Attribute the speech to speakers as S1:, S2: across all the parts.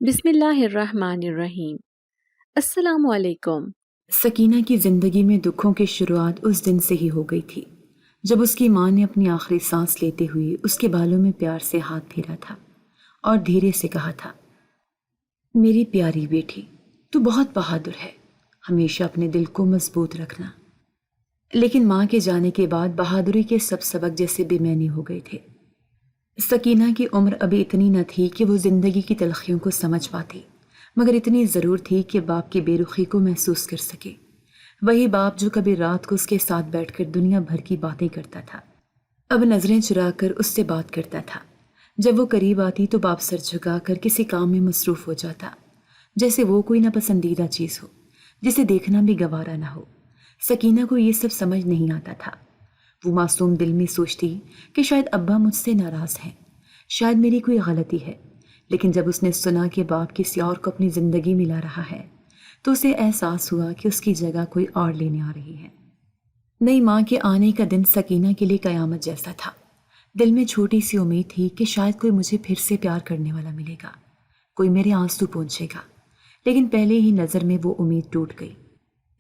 S1: بسم اللہ الرحمن الرحیم۔ السلام علیکم۔
S2: سکینہ کی زندگی میں دکھوں کی شروعات اس دن سے ہی ہو گئی تھی جب اس کی ماں نے اپنی آخری سانس لیتے ہوئے اس کے بالوں میں پیار سے ہاتھ پھیرا تھا اور دھیرے سے کہا تھا، میری پیاری بیٹی، تو بہت بہادر ہے، ہمیشہ اپنے دل کو مضبوط رکھنا۔ لیکن ماں کے جانے کے بعد بہادری کے سب سبق جیسے بے معنی ہو گئے تھے۔ سکینہ کی عمر ابھی اتنی نہ تھی کہ وہ زندگی کی تلخیوں کو سمجھ پاتی، مگر اتنی ضرور تھی کہ باپ کی بے رخی کو محسوس کر سکے۔ وہی باپ جو کبھی رات کو اس کے ساتھ بیٹھ کر دنیا بھر کی باتیں کرتا تھا، اب نظریں چرا کر اس سے بات کرتا تھا۔ جب وہ قریب آتی تو باپ سر جھکا کر کسی کام میں مصروف ہو جاتا، جیسے وہ کوئی ناپسندیدہ چیز ہو جسے دیکھنا بھی گوارا نہ ہو۔ سکینہ کو یہ سب سمجھ نہیں آتا تھا۔ وہ معصوم دل میں سوچتی کہ شاید ابا مجھ سے ناراض ہیں، شاید میری کوئی غلطی ہے۔ لیکن جب اس نے سنا کہ باپ کسی اور کو اپنی زندگی میں لا رہا ہے تو اسے احساس ہوا کہ اس کی جگہ کوئی اور لینے آ رہی ہے۔ نئی ماں کے آنے کا دن سکینہ کے لیے قیامت جیسا تھا۔ دل میں چھوٹی سی امید تھی کہ شاید کوئی مجھے پھر سے پیار کرنے والا ملے گا، کوئی میرے آنسو پونچھے گا، لیکن پہلے ہی نظر میں وہ امید ٹوٹ گئی۔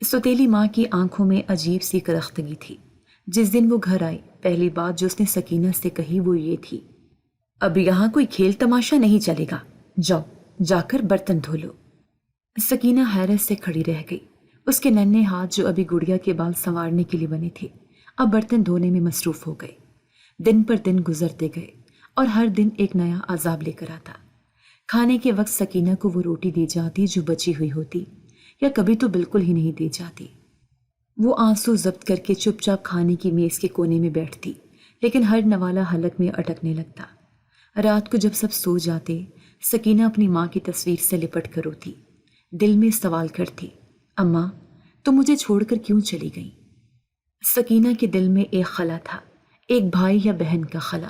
S2: سوتیلی ماں کی آنکھوں میں عجیب سی کرختگی تھی۔ جس دن وہ گھر آئی، پہلی بات جو اس نے سکینہ سے کہی وہ یہ تھی، اب یہاں کوئی کھیل تماشا نہیں چلے گا، جاؤ جا کر برتن دھو لو۔ سکینہ حیرت سے کھڑی رہ گئی۔ اس کے ننھے ہاتھ جو ابھی گڑیا کے بال سنوارنے کے لیے بنے تھے اب برتن دھونے میں مصروف ہو گئے۔ دن پر دن گزرتے گئے اور ہر دن ایک نیا عذاب لے کر آتا۔ کھانے کے وقت سکینہ کو وہ روٹی دی جاتی جو بچی ہوئی ہوتی، یا کبھی تو بالکل ہی نہیں دی جاتی۔ وہ آنسو ضبط کر کے چپ چاپ کھانے کی میز کے کونے میں بیٹھتی، لیکن ہر نوالہ حلق میں اٹکنے لگتا۔ رات کو جب سب سو جاتے، سکینہ اپنی ماں کی تصویر سے لپٹ کر روتی، دل میں سوال کرتی، اماں تم مجھے چھوڑ کر کیوں چلی گئیں؟ سکینہ کے دل میں ایک خلا تھا، ایک بھائی یا بہن کا خلا،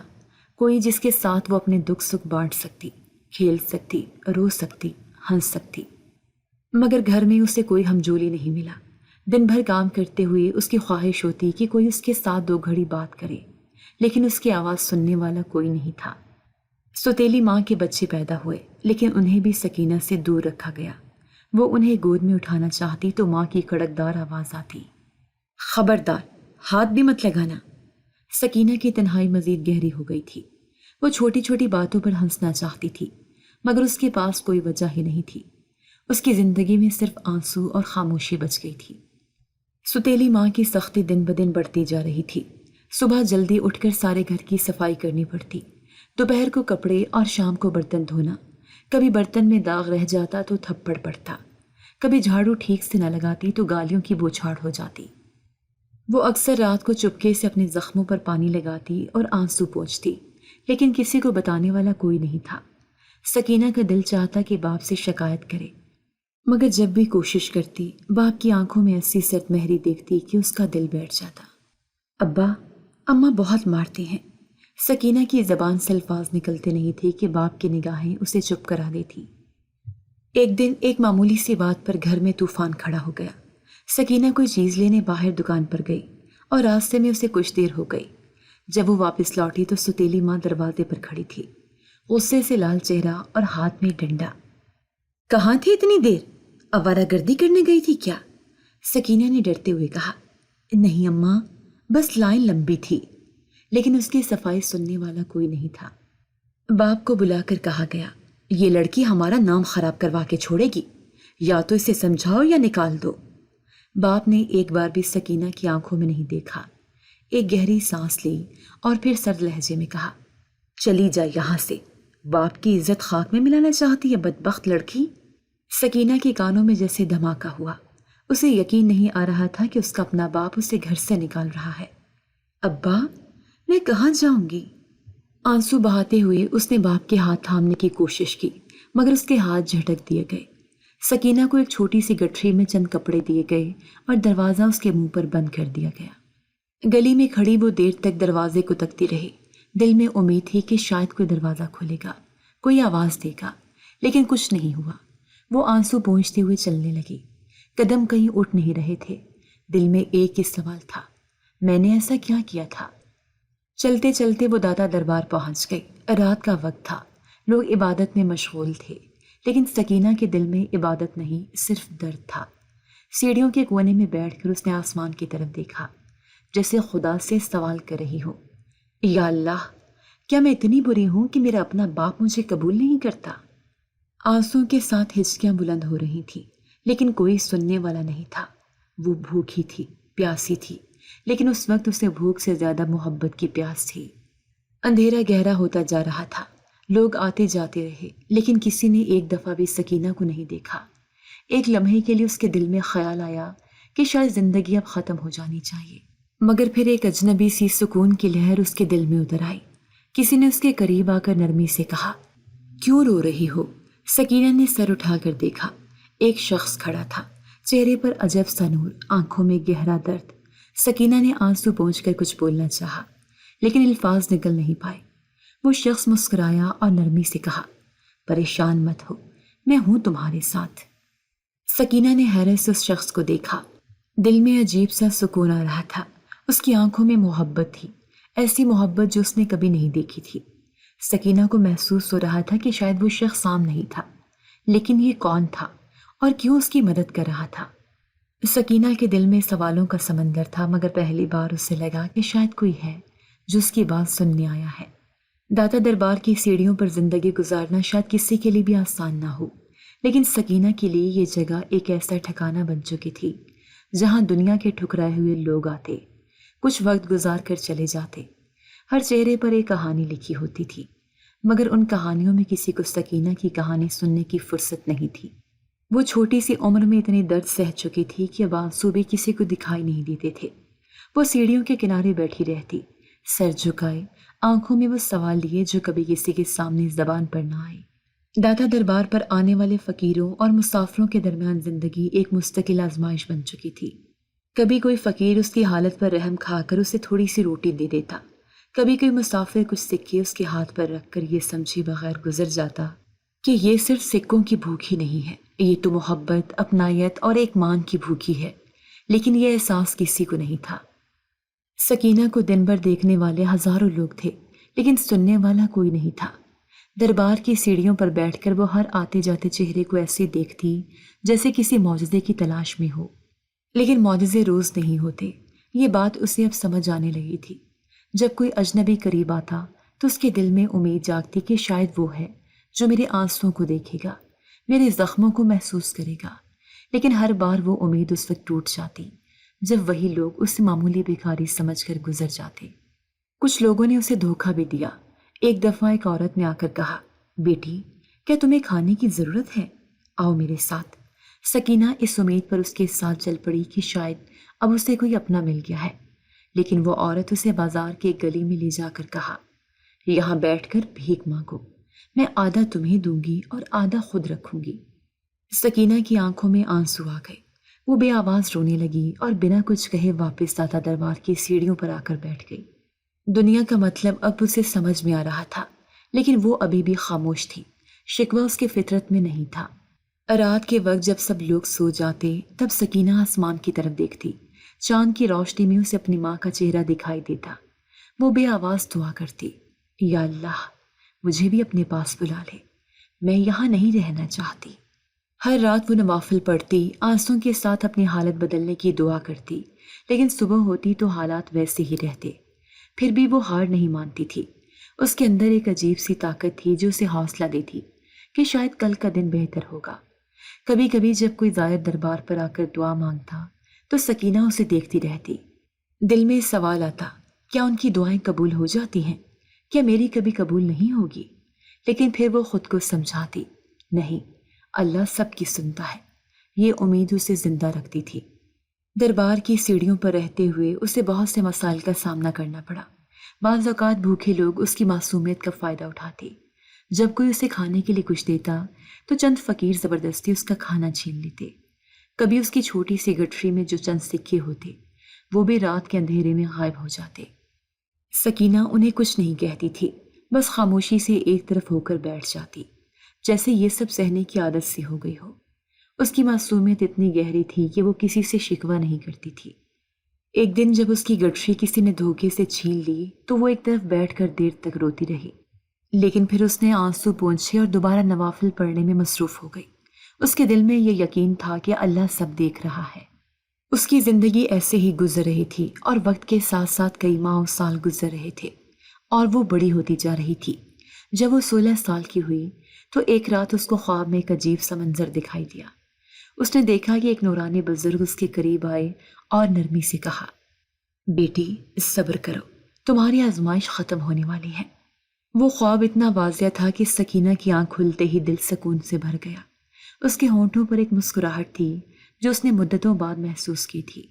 S2: کوئی جس کے ساتھ وہ اپنے دکھ سکھ بانٹ سکتی، کھیل سکتی، رو سکتی، ہنس سکتی۔ مگر گھر میں اسے کوئی ہمجولی نہیں ملا۔ دن بھر کام کرتے ہوئے اس کی خواہش ہوتی کہ کوئی اس کے ساتھ دو گھڑی بات کرے، لیکن اس کی آواز سننے والا کوئی نہیں تھا۔ سوتیلی ماں کے بچے پیدا ہوئے، لیکن انہیں بھی سکینہ سے دور رکھا گیا۔ وہ انہیں گود میں اٹھانا چاہتی تو ماں کی کڑکدار آواز آتی، خبردار، ہاتھ بھی مت لگانا۔ سکینہ کی تنہائی مزید گہری ہو گئی تھی۔ وہ چھوٹی چھوٹی باتوں پر ہنسنا چاہتی تھی، مگر اس کے پاس کوئی وجہ ہی نہیں تھی۔ اس کی زندگی میں صرف آنسو اور خاموشی بچ گئی تھی۔ سوتیلی ماں کی سختی دن بدن بڑھتی جا رہی تھی۔ صبح جلدی اٹھ کر سارے گھر کی صفائی کرنی پڑتی، دوپہر کو کپڑے اور شام کو برتن دھونا۔ کبھی برتن میں داغ رہ جاتا تو تھپڑ پڑتا، کبھی جھاڑو ٹھیک سے نہ لگاتی تو گالیوں کی بوچھاڑ ہو جاتی۔ وہ اکثر رات کو چپکے سے اپنے زخموں پر پانی لگاتی اور آنسو پونچھتی، لیکن کسی کو بتانے والا کوئی نہیں تھا۔ سکینہ کا دل چاہتا کہ باپ سے شکایت کرے، مگر جب بھی کوشش کرتی باپ کی آنکھوں میں ایسی سرد مہری دیکھتی کہ اس کا دل بیٹھ جاتا۔ ابا، اماں بہت مارتی ہیں۔ سکینہ کی زبان سے الفاظ نکلتے نہیں تھے کہ باپ کی نگاہیں اسے چپ کرا دیتی۔ ایک دن ایک معمولی سی بات پر گھر میں طوفان کھڑا ہو گیا۔ سکینہ کوئی چیز لینے باہر دکان پر گئی اور راستے میں اسے کچھ دیر ہو گئی۔ جب وہ واپس لوٹی تو سوتیلی ماں دروازے پر کھڑی تھی، غصے سے لال چہرہ اور ہاتھ میں ڈنڈا۔ کہاں تھی اتنی دیر؟ آوارہ گردی کرنے گئی تھی کیا؟ سکینہ نے ڈرتے ہوئے کہا، نہیں اماں، بس لائن لمبی تھی۔ لیکن اس کی صفائی سننے والا کوئی نہیں تھا۔ باپ کو بلا کر کہا گیا، یہ لڑکی ہمارا نام خراب کروا کے چھوڑے گی، یا تو اسے سمجھاؤ یا نکال دو۔ باپ نے ایک بار بھی سکینہ کی آنکھوں میں نہیں دیکھا، ایک گہری سانس لی اور پھر سرد لہجے میں کہا، چلی جا یہاں سے، باپ کی عزت خاک میں ملانا چاہتی ہے بدبخت لڑکی۔ سکینہ کے کانوں میں جیسے دھماکہ ہوا۔ اسے یقین نہیں آ رہا تھا کہ اس کا اپنا باپ اسے گھر سے نکال رہا ہے۔ ابا، میں کہاں جاؤں گی؟ آنسو بہاتے ہوئے اس نے باپ کے ہاتھ تھامنے کی کوشش کی، مگر اس کے ہاتھ جھٹک دیے گئے۔ سکینہ کو ایک چھوٹی سی گٹھری میں چند کپڑے دیے گئے اور دروازہ اس کے منہ پر بند کر دیا گیا۔ گلی میں کھڑی وہ دیر تک دروازے کو تکتی رہی۔ دل میں امید تھی کہ شاید کوئی دروازہ کھولے گا، کوئی آواز دے گا، لیکن کچھ نہیں ہوا۔ وہ آنسو پونچھتے ہوئے چلنے لگی، قدم کہیں اٹھ نہیں رہے تھے۔ دل میں ایک ہی سوال تھا، میں نے ایسا کیا کیا تھا؟ چلتے چلتے وہ دادا دربار پہنچ گئی۔ رات کا وقت تھا، لوگ عبادت میں مشغول تھے، لیکن سکینہ کے دل میں عبادت نہیں صرف درد تھا۔ سیڑھیوں کے کونے میں بیٹھ کر اس نے آسمان کی طرف دیکھا، جیسے خدا سے سوال کر رہی ہو، یا اللہ، کیا میں اتنی بری ہوں کہ میرا اپنا باپ مجھے قبول نہیں کرتا؟ آنسوں کے ساتھ ہچکیاں بلند ہو رہی تھیں، لیکن کوئی سننے والا نہیں تھا۔ وہ بھوکی تھی، پیاسی تھی، لیکن اس وقت اسے بھوک سے زیادہ محبت کی پیاس تھی۔ اندھیرا گہرا ہوتا جا رہا تھا، لوگ آتے جاتے رہے، لیکن کسی نے ایک دفعہ بھی سکینہ کو نہیں دیکھا۔ ایک لمحے کے لیے اس کے دل میں خیال آیا کہ شاید زندگی اب ختم ہو جانی چاہیے، مگر پھر ایک اجنبی سی سکون کی لہر اس کے دل میں اتر آئی۔ کسی نے اس کے قریب آ کر نرمی سے کہا، کیوں رو رہی ہو؟ سکینہ نے سر اٹھا کر دیکھا، ایک شخص کھڑا تھا، چہرے پر عجب سا نور، آنکھوں میں گہرا درد۔ سکینہ نے آنسو پونچھ کر کچھ بولنا چاہا، لیکن الفاظ نکل نہیں پائے۔ وہ شخص مسکرایا اور نرمی سے کہا، پریشان مت ہو، میں ہوں تمہارے ساتھ۔ سکینہ نے حیرت سے اس شخص کو دیکھا، دل میں عجیب سا سکون آ رہا تھا۔ اس کی آنکھوں میں محبت تھی، ایسی محبت جو اس نے کبھی نہیں دیکھی تھی۔ سکینہ کو محسوس ہو رہا تھا کہ شاید وہ شخص عام نہیں تھا، لیکن یہ کون تھا اور کیوں اس کی مدد کر رہا تھا؟ سکینہ کے دل میں سوالوں کا سمندر تھا، مگر پہلی بار اسے لگا کہ شاید کوئی ہے جو اس کی بات سننے آیا ہے۔ داتا دربار کی سیڑھیوں پر زندگی گزارنا شاید کسی کے لیے بھی آسان نہ ہو، لیکن سکینہ کے لیے یہ جگہ ایک ایسا ٹھکانہ بن چکی تھی جہاں دنیا کے ٹھکرائے ہوئے لوگ آتے، کچھ وقت گزار کر چلے جاتے۔ ہر چہرے پر ایک کہانی لکھی ہوتی تھی، مگر ان کہانیوں میں کسی کو سکینہ کی کہانی سننے کی فرصت نہیں تھی۔ وہ چھوٹی سی عمر میں اتنی درد سہ چکی تھی کہ اب آنسو بھی کسی کو دکھائی نہیں دیتے تھے۔ وہ سیڑھیوں کے کنارے بیٹھی رہتی، سر جھکائے، آنکھوں میں وہ سوال لیے جو کبھی کسی کے سامنے زبان پر نہ آئے۔ داتا دربار پر آنے والے فقیروں اور مسافروں کے درمیان زندگی ایک مستقل آزمائش بن چکی تھی۔ کبھی کوئی فقیر اس کی حالت پر رحم کھا کر اسے تھوڑی سی روٹی دے دیتا، کبھی کوئی مسافر کچھ سکے اس کے ہاتھ پر رکھ کر یہ سمجھے بغیر گزر جاتا کہ یہ صرف سکوں کی بھوک ہی نہیں ہے، یہ تو محبت، اپنائیت اور ایک مان کی بھوک ہی ہے۔ لیکن یہ احساس کسی کو نہیں تھا۔ سکینہ کو دن بھر دیکھنے والے ہزاروں لوگ تھے، لیکن سننے والا کوئی نہیں تھا۔ دربار کی سیڑھیوں پر بیٹھ کر وہ ہر آتے جاتے چہرے کو ایسے دیکھتی جیسے کسی معجزے کی تلاش میں ہو، لیکن معجزے روز نہیں ہوتے۔ یہ بات اسے اب سمجھ آنے لگی تھی۔ جب کوئی اجنبی قریب آتا تو اس کے دل میں امید جاگتی کہ شاید وہ ہے جو میرے آنسوں کو دیکھے گا، میرے زخموں کو محسوس کرے گا، لیکن ہر بار وہ امید اس وقت ٹوٹ جاتی جب وہی لوگ اسے معمولی بھکاری سمجھ کر گزر جاتے۔ کچھ لوگوں نے اسے دھوکہ بھی دیا۔ ایک دفعہ ایک عورت نے آ کر کہا، بیٹی، کیا تمہیں کھانے کی ضرورت ہے؟ آؤ میرے ساتھ۔ سکینہ اس امید پر اس کے ساتھ چل پڑی کہ شاید اب اسے کوئی اپنا مل گیا ہے، لیکن وہ عورت اسے بازار کے ایک گلی میں لے جا کر کہا، یہاں بیٹھ کر بھیک مانگو، میں آدھا تمہیں دوں گی اور آدھا خود رکھوں گی۔ سکینہ کی آنکھوں میں آنسو آ گئے، وہ بے آواز رونے لگی اور بنا کچھ کہے واپس داتا دربار کی سیڑھیوں پر آ کر بیٹھ گئی۔ دنیا کا مطلب اب اسے سمجھ میں آ رہا تھا، لیکن وہ ابھی بھی خاموش تھی۔ شکوہ اس کی فطرت میں نہیں تھا۔ رات کے وقت جب سب لوگ سو جاتے تب سکینہ آسمان کی طرف دیکھتی، چاند کی روشنی میں اسے اپنی ماں کا چہرہ دکھائی دیتا۔ وہ بے آواز دعا کرتی، یا اللہ، مجھے بھی اپنے پاس بلا لے، میں یہاں نہیں رہنا چاہتی۔ ہر رات وہ نوافل پڑھتی، آنسوں کے ساتھ اپنی حالت بدلنے کی دعا کرتی، لیکن صبح ہوتی تو حالات ویسے ہی رہتے۔ پھر بھی وہ ہار نہیں مانتی تھی۔ اس کے اندر ایک عجیب سی طاقت تھی جو اسے حوصلہ دیتی کہ شاید کل کا دن بہتر ہوگا۔ کبھی کبھی جب کوئی زائر دربار پر آ کر دعا مانگتا تو سکینہ اسے دیکھتی رہتی۔ دل میں سوال آتا، کیا ان کی دعائیں قبول ہو جاتی ہیں؟ کیا میری کبھی قبول نہیں ہوگی؟ لیکن پھر وہ خود کو سمجھاتی، نہیں، اللہ سب کی سنتا ہے۔ یہ امید اسے زندہ رکھتی تھی۔ دربار کی سیڑھیوں پر رہتے ہوئے اسے بہت سے مسائل کا سامنا کرنا پڑا۔ بعض اوقات بھوکے لوگ اس کی معصومیت کا فائدہ اٹھاتے۔ جب کوئی اسے کھانے کے لیے کچھ دیتا تو چند فقیر زبردستی اس کا کھانا چھین لیتے۔ کبھی اس کی چھوٹی سی گٹھری میں جو چند سکے ہوتے وہ بھی رات کے اندھیرے میں غائب ہو جاتے۔ سکینہ انہیں کچھ نہیں کہتی تھی، بس خاموشی سے ایک طرف ہو کر بیٹھ جاتی، جیسے یہ سب سہنے کی عادت سی ہو گئی ہو۔ اس کی معصومیت اتنی گہری تھی کہ وہ کسی سے شکوہ نہیں کرتی تھی۔ ایک دن جب اس کی گٹھری کسی نے دھوکے سے چھین لی تو وہ ایک طرف بیٹھ کر دیر تک روتی رہی۔ لیکن پھر اس نے آنسو پونچھے اور دوبارہ نوافل پڑھنے میں مصروف ہو گئی۔ اس کے دل میں یہ یقین تھا کہ اللہ سب دیکھ رہا ہے۔ اس کی زندگی ایسے ہی گزر رہی تھی اور وقت کے ساتھ ساتھ کئی ماہ و سال گزر رہے تھے اور وہ بڑی ہوتی جا رہی تھی۔ جب وہ 16 سال کی ہوئی تو ایک رات اس کو خواب میں ایک عجیب سا منظر دکھائی دیا۔ اس نے دیکھا کہ ایک نورانی بزرگ اس کے قریب آئے اور نرمی سے کہا، بیٹی صبر کرو، تمہاری آزمائش ختم ہونے والی ہے۔ وہ خواب اتنا واضح تھا کہ سکینہ کی آنکھ کھلتے ہی دل سکون سے بھر گیا۔ اس کے ہونٹوں پر ایک مسکراہٹ تھی جو اس نے مدتوں بعد محسوس کی تھی۔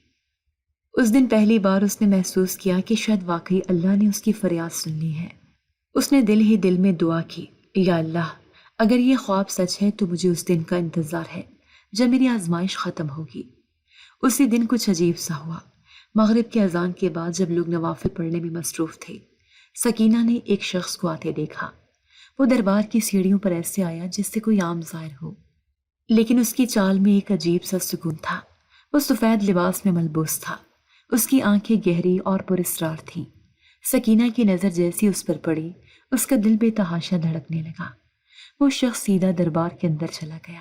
S2: اس دن پہلی بار اس نے محسوس کیا کہ شاید واقعی اللہ نے اس کی فریاد سن لی ہے۔ اس نے دل ہی دل میں دعا کی، یا اللہ، اگر یہ خواب سچ ہے تو مجھے اس دن کا انتظار ہے جب میری آزمائش ختم ہوگی۔ اسی دن کچھ عجیب سا ہوا۔ مغرب کے اذان کے بعد جب لوگ نوافل پڑھنے میں مصروف تھے، سکینہ نے ایک شخص کو آتے دیکھا۔ وہ دربار کی سیڑھیوں پر ایسے آیا جس سے کوئی عام زائر ہو، لیکن اس کی چال میں ایک عجیب سا سکون تھا۔ وہ سفید لباس میں ملبوس تھا، اس کی آنکھیں گہری اور پراسرار تھیں۔ سکینہ کی نظر جیسی اس پر پڑی، اس کا دل بے تحاشا دھڑکنے لگا۔ وہ شخص سیدھا دربار کے اندر چلا گیا،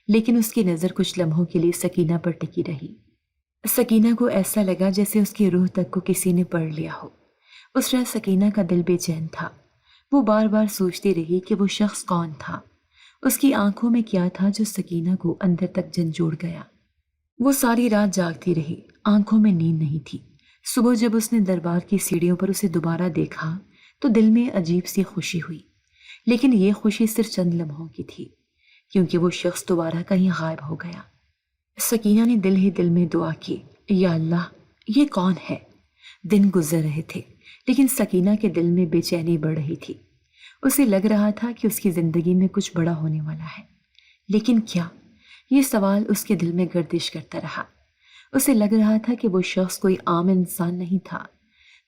S2: لیکن اس کی نظر کچھ لمحوں کے لیے سکینہ پر ٹکی رہی۔ سکینہ کو ایسا لگا جیسے اس کی روح تک کو کسی نے پڑھ لیا ہو۔ اس رات سکینہ کا دل بے چین تھا۔ وہ بار بار سوچتی رہی کہ وہ شخص کون تھا، اس کی آنکھوں میں کیا تھا جو سکینہ کو اندر تک جھنجھوڑ گیا۔ وہ ساری رات جاگتی رہی، آنکھوں میں نیند نہیں تھی۔ صبح جب اس نے دربار کی سیڑھیوں پر اسے دوبارہ دیکھا تو دل میں عجیب سی خوشی ہوئی، لیکن یہ خوشی صرف چند لمحوں کی تھی، کیونکہ وہ شخص دوبارہ کہیں غائب ہو گیا۔ سکینہ نے دل ہی دل میں دعا کی، یا اللہ، یہ کون ہے؟ دن گزر رہے تھے، لیکن سکینہ کے دل میں بے چینی بڑھ رہی تھی۔ اسے لگ رہا تھا کہ اس کی زندگی میں کچھ بڑا ہونے والا ہے، لیکن کیا؟ یہ سوال اس کے دل میں گردش کرتا رہا۔ اسے لگ رہا تھا کہ وہ شخص کوئی عام انسان نہیں تھا،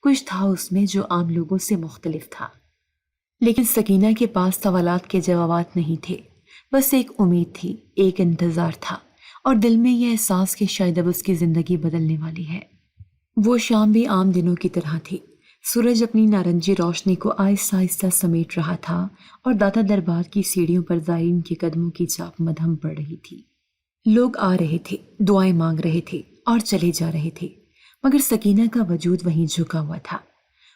S2: کچھ تھا اس میں جو عام لوگوں سے مختلف تھا۔ لیکن سکینہ کے پاس سوالات کے جوابات نہیں تھے، بس ایک امید تھی، ایک انتظار تھا، اور دل میں یہ احساس کہ شاید اب اس کی زندگی بدلنے والی ہے۔ وہ شام بھی عام دنوں کی طرح تھی۔ سورج اپنی نارنجی روشنی کو آہستہ آہستہ سمیٹ رہا تھا اور داتا دربار کی سیڑھیوں پر زائرین کے قدموں کی چاپ مدھم پڑ رہی تھی۔ لوگ آ رہے تھے، دعائیں مانگ رہے تھے اور چلے جا رہے تھے، مگر سکینہ کا وجود وہیں جھکا ہوا تھا۔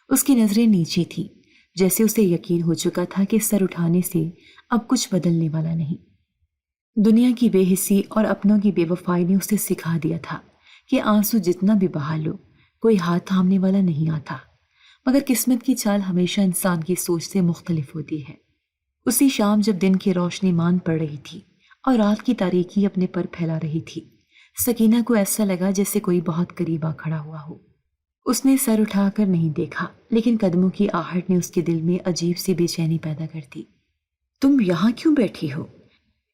S2: اس کی نظریں نیچے تھیں، جیسے اسے یقین ہو چکا تھا کہ سر اٹھانے سے اب کچھ بدلنے والا نہیں۔ دنیا کی بے حسی اور اپنوں کی بے وفائی نے اسے سکھا دیا تھا کہ آنسو جتنا بھی بہا لو، کوئی ہاتھ تھامنے والا نہیں آتا، مگر قسمت کی چال ہمیشہ انسان کی سوچ سے مختلف ہوتی ہے۔ اسی شام جب دن کی روشنی مان پڑ رہی تھی اور رات کی تاریکی اپنے پر پھیلا رہی تھی، سکینہ کو ایسا لگا جیسے کوئی بہت قریب آ کھڑا ہوا ہو۔ اس نے سر اٹھا کر نہیں دیکھا، لیکن قدموں کی آہٹ نے اس کے دل میں عجیب سی بے چینی پیدا کر دی۔ تم یہاں کیوں بیٹھی ہو؟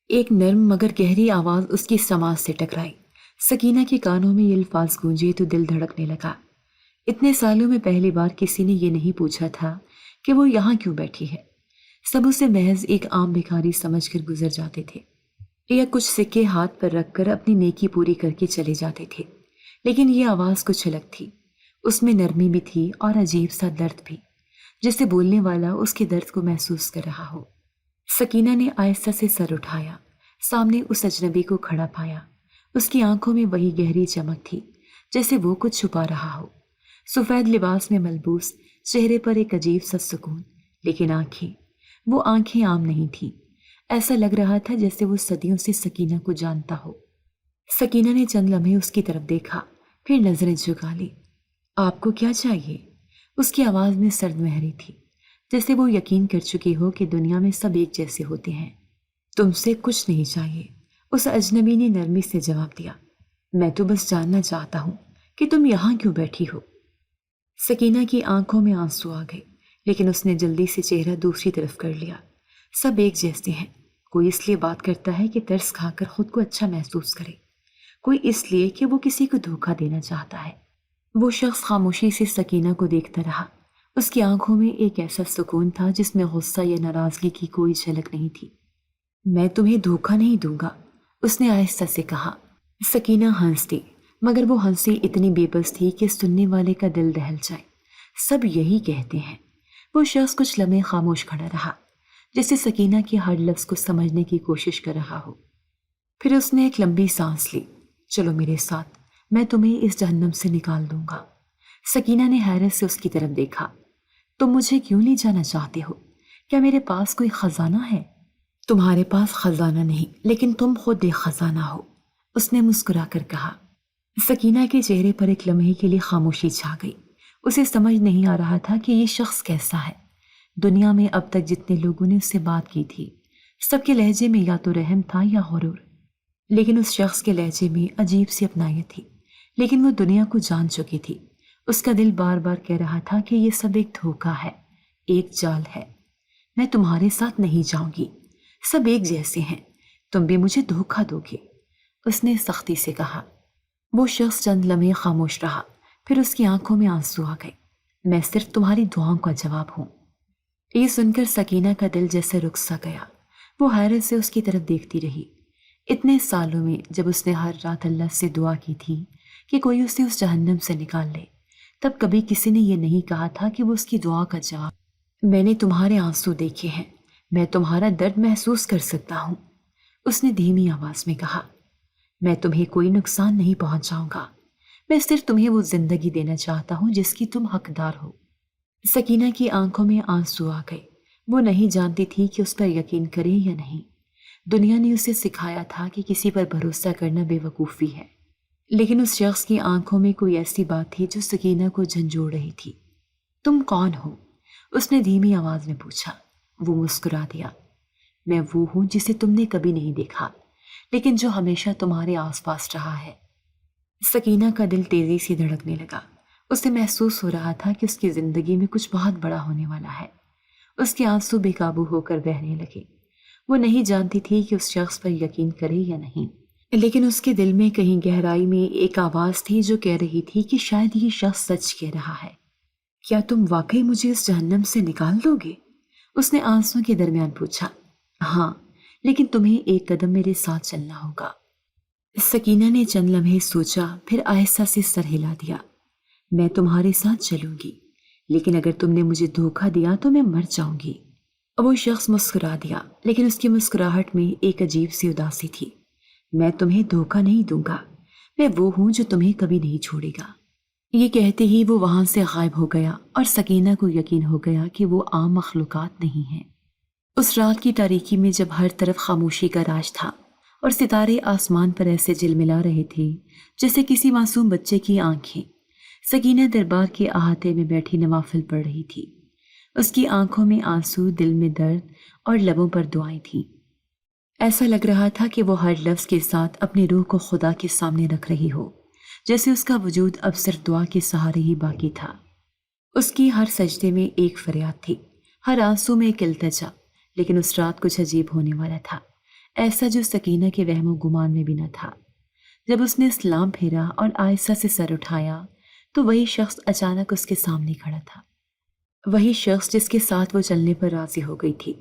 S2: ایک نرم مگر گہری آواز اس کی سماعت سے ٹکرائی۔ سکینہ کے کانوں میں یہ الفاظ گونجے تو دل دھڑکنے لگا۔ اتنے سالوں میں پہلی بار کسی نے یہ نہیں پوچھا تھا کہ وہ یہاں کیوں بیٹھی ہے۔ سب اسے محض ایک عام بھکاری سمجھ کر گزر جاتے تھے، یا کچھ سکے ہاتھ پر رکھ کر اپنی نیکی پوری کر کے چلے جاتے تھے، لیکن یہ آواز کچھ الگ تھی۔ اس میں نرمی بھی تھی اور عجیب سا درد بھی، جسے بولنے والا اس کے درد کو محسوس کر رہا ہو۔ سکینہ نے آہستہ سے سر اٹھایا، سامنے اس اجنبی کو کھڑا پایا۔ اس کی آنکھوں میں وہی گہری چمک تھی جیسے وہ کچھ چھپا رہا ہو۔ سفید لباس میں ملبوس، چہرے پر ایک عجیب سا سکون، لیکن وہ آنکھیں عام نہیں تھیں۔ ایسا لگ رہا تھا جیسے وہ صدیوں سے سکینہ کو جانتا ہو۔ سکینہ نے چند لمحے اس کی طرف دیکھا، پھر نظریں جھکا لی۔ آپ کو کیا چاہیے؟ اس کی آواز میں سرد مہری تھی، جیسے وہ یقین کر چکی ہو کہ دنیا میں سب ایک جیسے ہوتے ہیں۔ تم سے کچھ نہیں چاہیے، اس اجنبی نے نرمی سے جواب دیا۔ میں تو بس جاننا چاہتا ہوں کہ تم یہاں کیوں بیٹھی ہو۔ سکینہ کی آنکھوں میں آنسو آ گئے، لیکن اس نے جلدی سے چہرہ دوسری طرف کر لیا۔ سب ایک جیسے ہیں، کوئی اس لیے بات کرتا ہے کہ ترس کھا کر خود کو اچھا محسوس کرے، کوئی اس لیے کہ وہ کسی کو دھوکہ دینا چاہتا ہے۔ وہ شخص خاموشی سے سکینہ کو دیکھتا رہا۔ اس کی آنکھوں میں ایک ایسا سکون تھا جس میں غصہ یا ناراضگی کی کوئی جھلک نہیں تھی۔ میں تمہیں دھوکہ نہیں دوں گا، اس نے آہستہ سے کہا۔ سکینہ ہنس دی، مگر وہ ہنسی اتنی بے بس تھی کہ سننے والے کا دل دہل جائے۔ سب یہی کہتے ہیں، وہ شخص کچھ لمحے خاموش کھڑا رہا، جیسے سکینہ کے ہر لفظ کو سمجھنے کی کوشش کر رہا ہو۔ پھر اس نے ایک لمبی سانس لی۔ چلو میرے ساتھ، میں تمہیں اس جہنم سے نکال دوں گا۔ سکینہ نے حیرت سے اس کی طرف دیکھا۔ تم مجھے کیوں لے جانا چاہتے ہو؟ کیا میرے پاس کوئی خزانہ ہے؟ تمہارے پاس خزانہ نہیں، لیکن تم خود ایک خزانہ ہو، اس نے مسکرا کر کہا۔ سکینہ کے چہرے پر ایک لمحے کے لیے خاموشی چھا گئی۔ اسے سمجھ نہیں آ رہا تھا کہ یہ شخص کیسا ہے۔ دنیا میں اب تک جتنے لوگوں نے اس سے بات کی تھی، سب کے لہجے میں یا تو رحم تھا یا غرور، لیکن اس شخص کے لہجے میں عجیب سی اپنائیت تھی۔ لیکن وہ دنیا کو جان چکی تھی۔ اس کا دل بار بار کہہ رہا تھا کہ یہ سب ایک دھوکہ ہے، ایک جال ہے۔ میں تمہارے ساتھ نہیں جاؤں گی، سب ایک جیسے ہیں، تم بھی مجھے دھوکہ دو گے، اس نے سختی سے کہا۔ وہ شخص چند لمحے خاموش رہا، پھر اس کی آنکھوں میں آنسو آ گئے۔ میں صرف تمہاری دعاؤں کا جواب ہوں۔ یہ سن کر سکینہ کا دل جیسے رک سا گیا۔ وہ حیرت سے اس کی طرف دیکھتی رہی۔ اتنے سالوں میں جب اس نے ہر رات اللہ سے دعا کی تھی کہ کوئی اسے اس جہنم سے نکال لے، تب کبھی کسی نے یہ نہیں کہا تھا کہ وہ اس کی دعا کا جواب۔ میں نے تمہارے آنسو دیکھے ہیں، میں تمہارا درد محسوس کر سکتا ہوں، اس نے دھیمی آواز میں کہا۔ میں تمہیں کوئی نقصان نہیں پہنچاؤں گا، میں صرف تمہیں وہ زندگی دینا چاہتا ہوں جس کی تم حقدار ہو۔ سکینہ کی آنکھوں میں آنسو آ گئے۔ وہ نہیں جانتی تھی کہ اس پر یقین کرے یا نہیں۔ دنیا نے اسے سکھایا تھا کہ کسی پر بھروسہ کرنا بے وقوفی ہے، لیکن اس شخص کی آنکھوں میں کوئی ایسی بات تھی جو سکینہ کو جھنجھوڑ رہی تھی۔ تم کون ہو؟ اس نے دھیمی آواز میں پوچھا۔ وہ مسکرا دیا۔ میں وہ ہوں جسے تم نے کبھی نہیں دیکھا، لیکن جو ہمیشہ تمہارے آس پاس رہا ہے۔ سکینہ کا دل تیزی سے دھڑکنے لگا۔ اسے محسوس ہو رہا تھا کہ اس کی زندگی میں کچھ بہت بڑا ہونے والا ہے۔ اس کے آنسو بے قابو ہو کر بہنے لگے۔ وہ نہیں جانتی تھی کہ اس شخص پر یقین کرے یا نہیں، لیکن اس کے دل میں کہیں گہرائی میں ایک آواز تھی جو کہہ رہی تھی کہ شاید یہ شخص سچ کہہ رہا ہے۔ کیا تم واقعی مجھے اس جہنم سے نکال دو گے؟ اس نے آنسوں کے درمیان پوچھا۔ ہاں، لیکن تمہیں ایک قدم میرے ساتھ چلنا ہوگا۔ سکینہ نے چند لمحے سوچا، پھر آہستہ سے سر ہلا دیا۔ میں تمہارے ساتھ چلوں گی، لیکن اگر تم نے مجھے دھوکہ دیا تو میں مر جاؤں گی۔ وہ شخص مسکرا دیا، لیکن اس کی مسکراہٹ میں ایک عجیب سی اداسی تھی۔ میں تمہیں دھوکہ نہیں دوں گا، میں وہ ہوں جو تمہیں کبھی نہیں چھوڑے گا۔ یہ کہتے ہی وہ وہاں سے غائب ہو گیا، اور سکینہ کو یقین ہو گیا کہ وہ عام مخلوقات نہیں ہیں۔ اس رات کی تاریکی میں جب ہر طرف خاموشی کا راج تھا اور ستارے آسمان پر ایسے جلملا رہے تھے جیسے کسی معصوم بچے کی آنکھیں، سکینہ دربار کے احاطے میں بیٹھی نوافل پڑھ رہی تھی۔ اس کی آنکھوں میں آنسو، دل میں درد اور لبوں پر دعائیں تھیں۔ ایسا لگ رہا تھا کہ وہ ہر لفظ کے ساتھ اپنی روح کو خدا کے سامنے رکھ رہی ہو، جیسے اس کا وجود اب صرف دعا کے سہارے ہی باقی تھا۔ اس کی ہر سجدے میں ایک فریاد تھی، ہر آنسو میں ایک التجا، لیکن اس رات کچھ عجیب ہونے والا تھا، ایسا جو سکینہ کے وہم و گمان میں بھی نہ تھا۔ جب اس نے سلام پھیرا اور آہستہ سے سر اٹھایا تو وہی شخص اچانک اس کے سامنے کھڑا تھا۔ وہی شخص جس کے ساتھ وہ چلنے پر راضی ہو گئی تھی،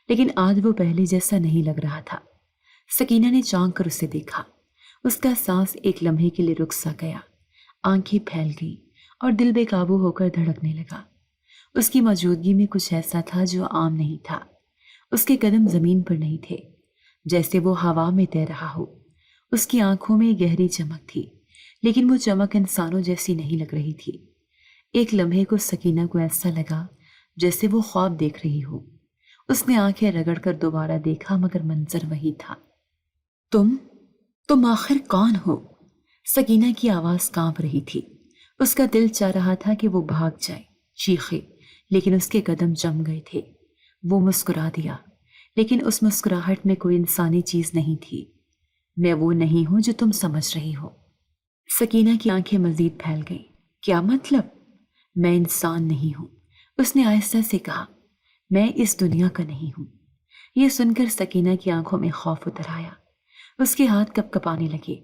S2: لیکن آج وہ پہلے جیسا نہیں لگ رہا تھا۔ سکینہ نے چونک کر اسے دیکھا۔ اس کا سانس ایک لمحے کے لیے رک سا گیا، آنکھیں پھیل گئیں اور دل بے قابو ہو کر دھڑکنے لگا۔ اس کی موجودگی میں کچھ ایسا تھا جو عام نہیں تھا۔ اس کے قدم زمین پر نہیں تھے، جیسے وہ ہوا میں تیر رہا ہو۔ اس کی آنکھوں میں گہری چمک تھی، لیکن وہ چمک انسانوں جیسی نہیں لگ رہی تھی۔ ایک لمحے کو سکینہ کو ایسا لگا جیسے وہ خواب دیکھ رہی ہو۔ اس نے آنکھیں رگڑ کر دوبارہ دیکھا، مگر منظر وہی تھا۔ تم آخر کون ہو؟ سکینہ کی آواز کانپ رہی تھی۔ اس کا دل چاہ رہا تھا کہ وہ بھاگ جائے، چیخے، لیکن اس کے قدم جم گئے تھے۔ وہ مسکرا دیا، لیکن اس مسکراہٹ میں کوئی انسانی چیز نہیں تھی۔ میں وہ نہیں ہوں جو تم سمجھ رہی ہو۔ سکینہ کی آنکھیں مزید پھیل گئیں۔ کیا مطلب؟ میں انسان نہیں ہوں، اس نے آہستہ سے کہا۔ میں اس دنیا کا نہیں ہوں۔ یہ سن کر سکینہ کی آنکھوں میں خوف اتر آیا۔ اس کے ہاتھ کپ کپانے لگے۔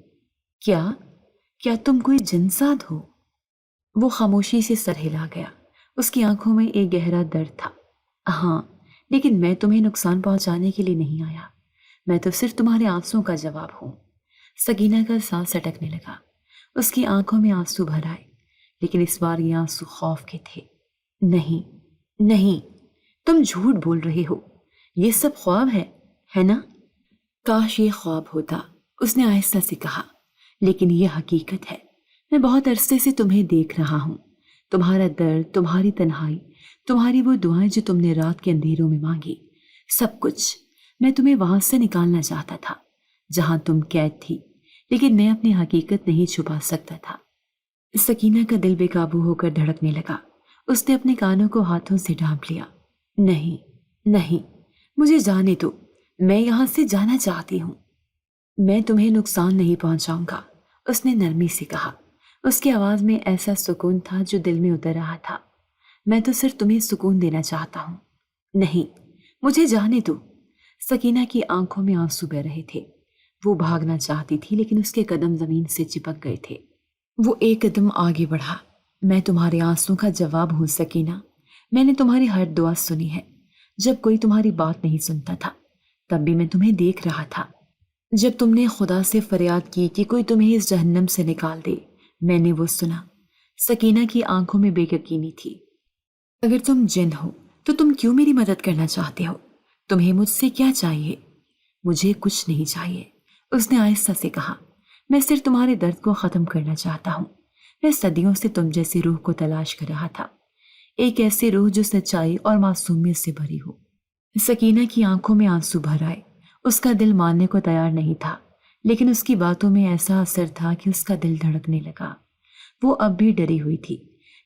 S2: کیا تم کوئی جنسات ہو؟ وہ خاموشی سے سر ہلا گیا۔ اس کی آنکھوں میں ایک گہرا درد تھا۔ ہاں، لیکن میں تمہیں نقصان پہنچانے کے لیے نہیں آیا، میں تو صرف تمہارے آنسوں کا جواب ہوں۔ سکینہ کا سانس اٹکنے لگا۔ اس کی آنکھوں میں آنسو بھر آئے، لیکن اس بار یہ آنسو خوف کے تھے۔ نہیں، نہیں، تم جھوٹ بول رہے ہو، یہ سب خواب ہے نا؟ کاش یہ خواب ہوتا، اس نے آہستہ سے کہا، لیکن یہ حقیقت ہے۔ میں بہت عرصے سے تمہیں دیکھ رہا ہوں، تمہارا درد، تمہاری تنہائی، تمہاری وہ دعائیں جو تم نے رات کے اندھیروں میں مانگی، سب کچھ۔ میں تمہیں وہاں سے نکالنا چاہتا تھا جہاں تم قید تھی، لیکن میں اپنی حقیقت نہیں چھپا سکتا تھا۔ سکینہ کا دل بے قابو ہو کر دھڑکنے لگا۔ اس نے اپنے کانوں کو ہاتھوں سے ڈھانپ لیا۔ نہیں، نہیں، مجھے جانے دو، میں یہاں سے جانا چاہتی ہوں۔ میں تمہیں نقصان نہیں پہنچاؤں گا، اس نے نرمی سے کہا۔ اس کی آواز میں ایسا سکون تھا جو دل میں اتر رہا تھا۔ میں تو صرف تمہیں سکون دینا چاہتا ہوں۔ نہیں، مجھے جانے دو۔ سکینہ کی آنکھوں میں آنسو بہہ رہے تھے۔ وہ بھاگنا چاہتی تھی لیکن اس کے قدم زمین سے چپک گئے تھے۔ وہ ایک قدم آگے بڑھا۔ میں تمہارے آنسوں کا جواب ہوں سکینہ، میں نے تمہاری ہر دعا سنی ہے۔ جب کوئی تمہاری بات نہیں سنتا تھا تب بھی میں تمہیں دیکھ رہا تھا۔ جب تم نے خدا سے فریاد کی کہ کوئی تمہیں اس جہنم سے نکال دے، میں نے وہ سنا۔ سکینہ کی آنکھوں میں بے یقینی تھی۔ اگر تم جن ہو تو تم کیوں میری مدد کرنا چاہتے ہو؟ تمہیں مجھ سے کیا چاہیے؟ مجھے کچھ نہیں چاہیے، اس نے آہستہ سے کہا۔ میں صرف تمہارے درد کو ختم کرنا چاہتا ہوں۔ میں صدیوں سے تم جیسی روح کو تلاش کر رہا تھا، ایک ایسی روح جو سچائی اور معصومیت سے بھری ہو۔ سکینہ کی آنکھوں میں آنسو بھر آئے۔ اس کا دل ماننے کو تیار نہیں تھا، لیکن اس کی باتوں میں ایسا اثر تھا کہ اس کا دل دھڑکنے لگا۔ وہ اب بھی ڈری ہوئی تھی،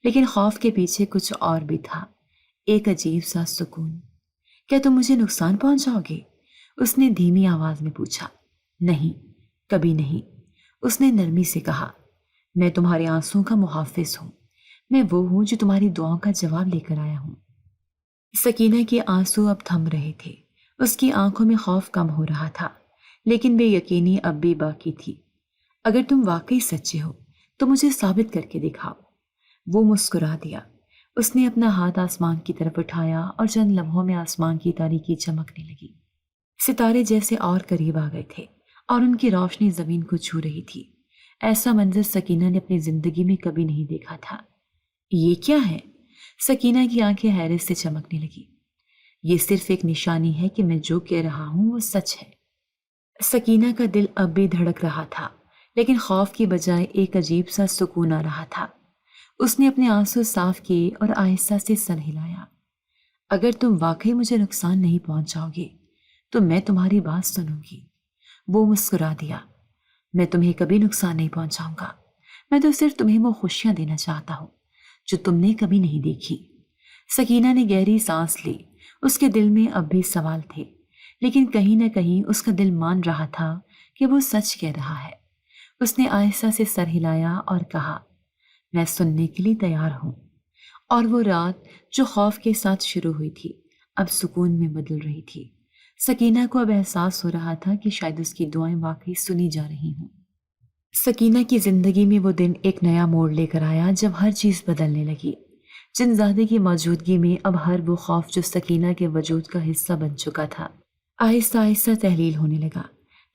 S2: لیکن خوف کے پیچھے کچھ اور بھی تھا، ایک عجیب سا سکون۔ کیا تم مجھے نقصان پہنچاؤ گے؟ اس نے دھیمی آواز میں پوچھا۔ نہیں، کبھی نہیں، اس نے نرمی سے کہا۔ میں تمہارے آنسوں کا محافظ ہوں، میں وہ ہوں جو تمہاری دعاؤں کا جواب لے کر آیا ہوں۔ سکینہ کے آنسو اب تھم رہے تھے۔ اس کی آنکھوں میں خوف کم ہو رہا تھا، لیکن بے یقینی اب بھی باقی تھی۔ اگر تم واقعی سچے ہو تو مجھے ثابت کر کے دکھاؤ۔ وہ مسکرا دیا۔ اس نے اپنا ہاتھ آسمان کی طرف اٹھایا اور چند لمحوں میں آسمان کی تاریکی چمکنے لگی۔ ستارے جیسے اور قریب آ گئے تھے اور ان کی روشنی زمین کو چھو رہی تھی۔ ایسا منظر سکینہ نے اپنی زندگی میں کبھی نہیں دیکھا تھا۔ یہ کیا ہے؟ سکینہ کی آنکھیں حیرت سے چمکنے لگی۔ یہ صرف ایک نشانی ہے کہ میں جو کہہ رہا ہوں وہ سچ ہے۔ سکینہ کا دل اب بھی دھڑک رہا تھا، لیکن خوف کی بجائے ایک عجیب سا سکون آ رہا تھا۔ اس نے اپنے آنسو صاف کیے اور آہستہ سے سر ہلایا۔ اگر تم واقعی مجھے نقصان نہیں پہنچاؤ گے تو میں تمہاری بات سنوں گی۔ وہ مسکرا دیا۔ میں تمہیں کبھی نقصان نہیں پہنچاؤں گا، میں تو صرف تمہیں وہ خوشیاں دینا چاہتا ہوں جو تم نے کبھی نہیں دیکھی۔ سکینہ نے گہری سانس لی۔ اس کے دل میں اب بھی سوال تھے، لیکن کہیں نہ کہیں اس کا دل مان رہا تھا کہ وہ سچ کہہ رہا ہے۔ اس نے آہستہ سے سر ہلایا اور کہا، میں سننے کے لیے تیار ہوں۔ اور وہ رات جو خوف کے ساتھ شروع ہوئی تھی اب سکون میں بدل رہی تھی۔ سکینہ کو اب احساس ہو رہا تھا کہ شاید اس کی دعائیں واقعی سنی جا رہی ہوں۔ سکینہ کی زندگی میں وہ دن ایک نیا موڑ لے کر آیا جب ہر چیز بدلنے لگی۔ جنزادے کی موجودگی میں اب ہر وہ خوف جو سکینہ کے وجود کا حصہ بن چکا تھا آہستہ آہستہ تحلیل ہونے لگا۔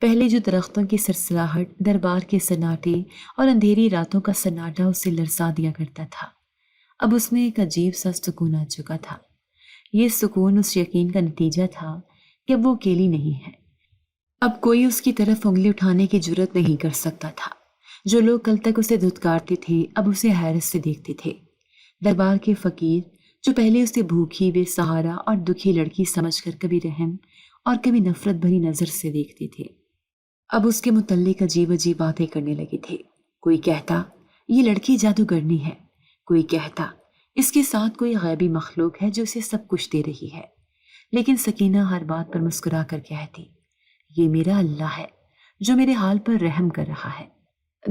S2: پہلے جو درختوں کی سرسراہٹ، دربار کے سناٹے اور اندھیری راتوں کا سناٹا اسے لرزا دیا کرتا تھا، اب اس میں ایک عجیب سا سکون آ چکا تھا۔ یہ سکون اس یقین کا نتیجہ تھا کہ وہ اکیلی نہیں ہے۔ اب کوئی اس کی طرف انگلی اٹھانے کی جرت نہیں کر سکتا تھا۔ جو لوگ کل تک اسے دھتکارتے تھے اب اسے حیرت سے دیکھتے تھے۔ دربار کے فقیر جو پہلے اسے بھوکی، بے سہارا اور دکھی لڑکی سمجھ کر کبھی رحم اور کبھی نفرت بھری نظر سے دیکھتے تھے، اب اس کے متعلق عجیب عجیب باتیں کرنے لگے تھے۔ کوئی کہتا یہ لڑکی جادوگرنی ہے، کوئی کہتا اس کے ساتھ کوئی غیبی مخلوق ہے جو اسے سب کچھ دے رہی ہے، لیکن سکینہ ہر بات پر مسکرا کر کہتی، یہ میرا اللہ ہے جو میرے حال پر رحم کر رہا ہے۔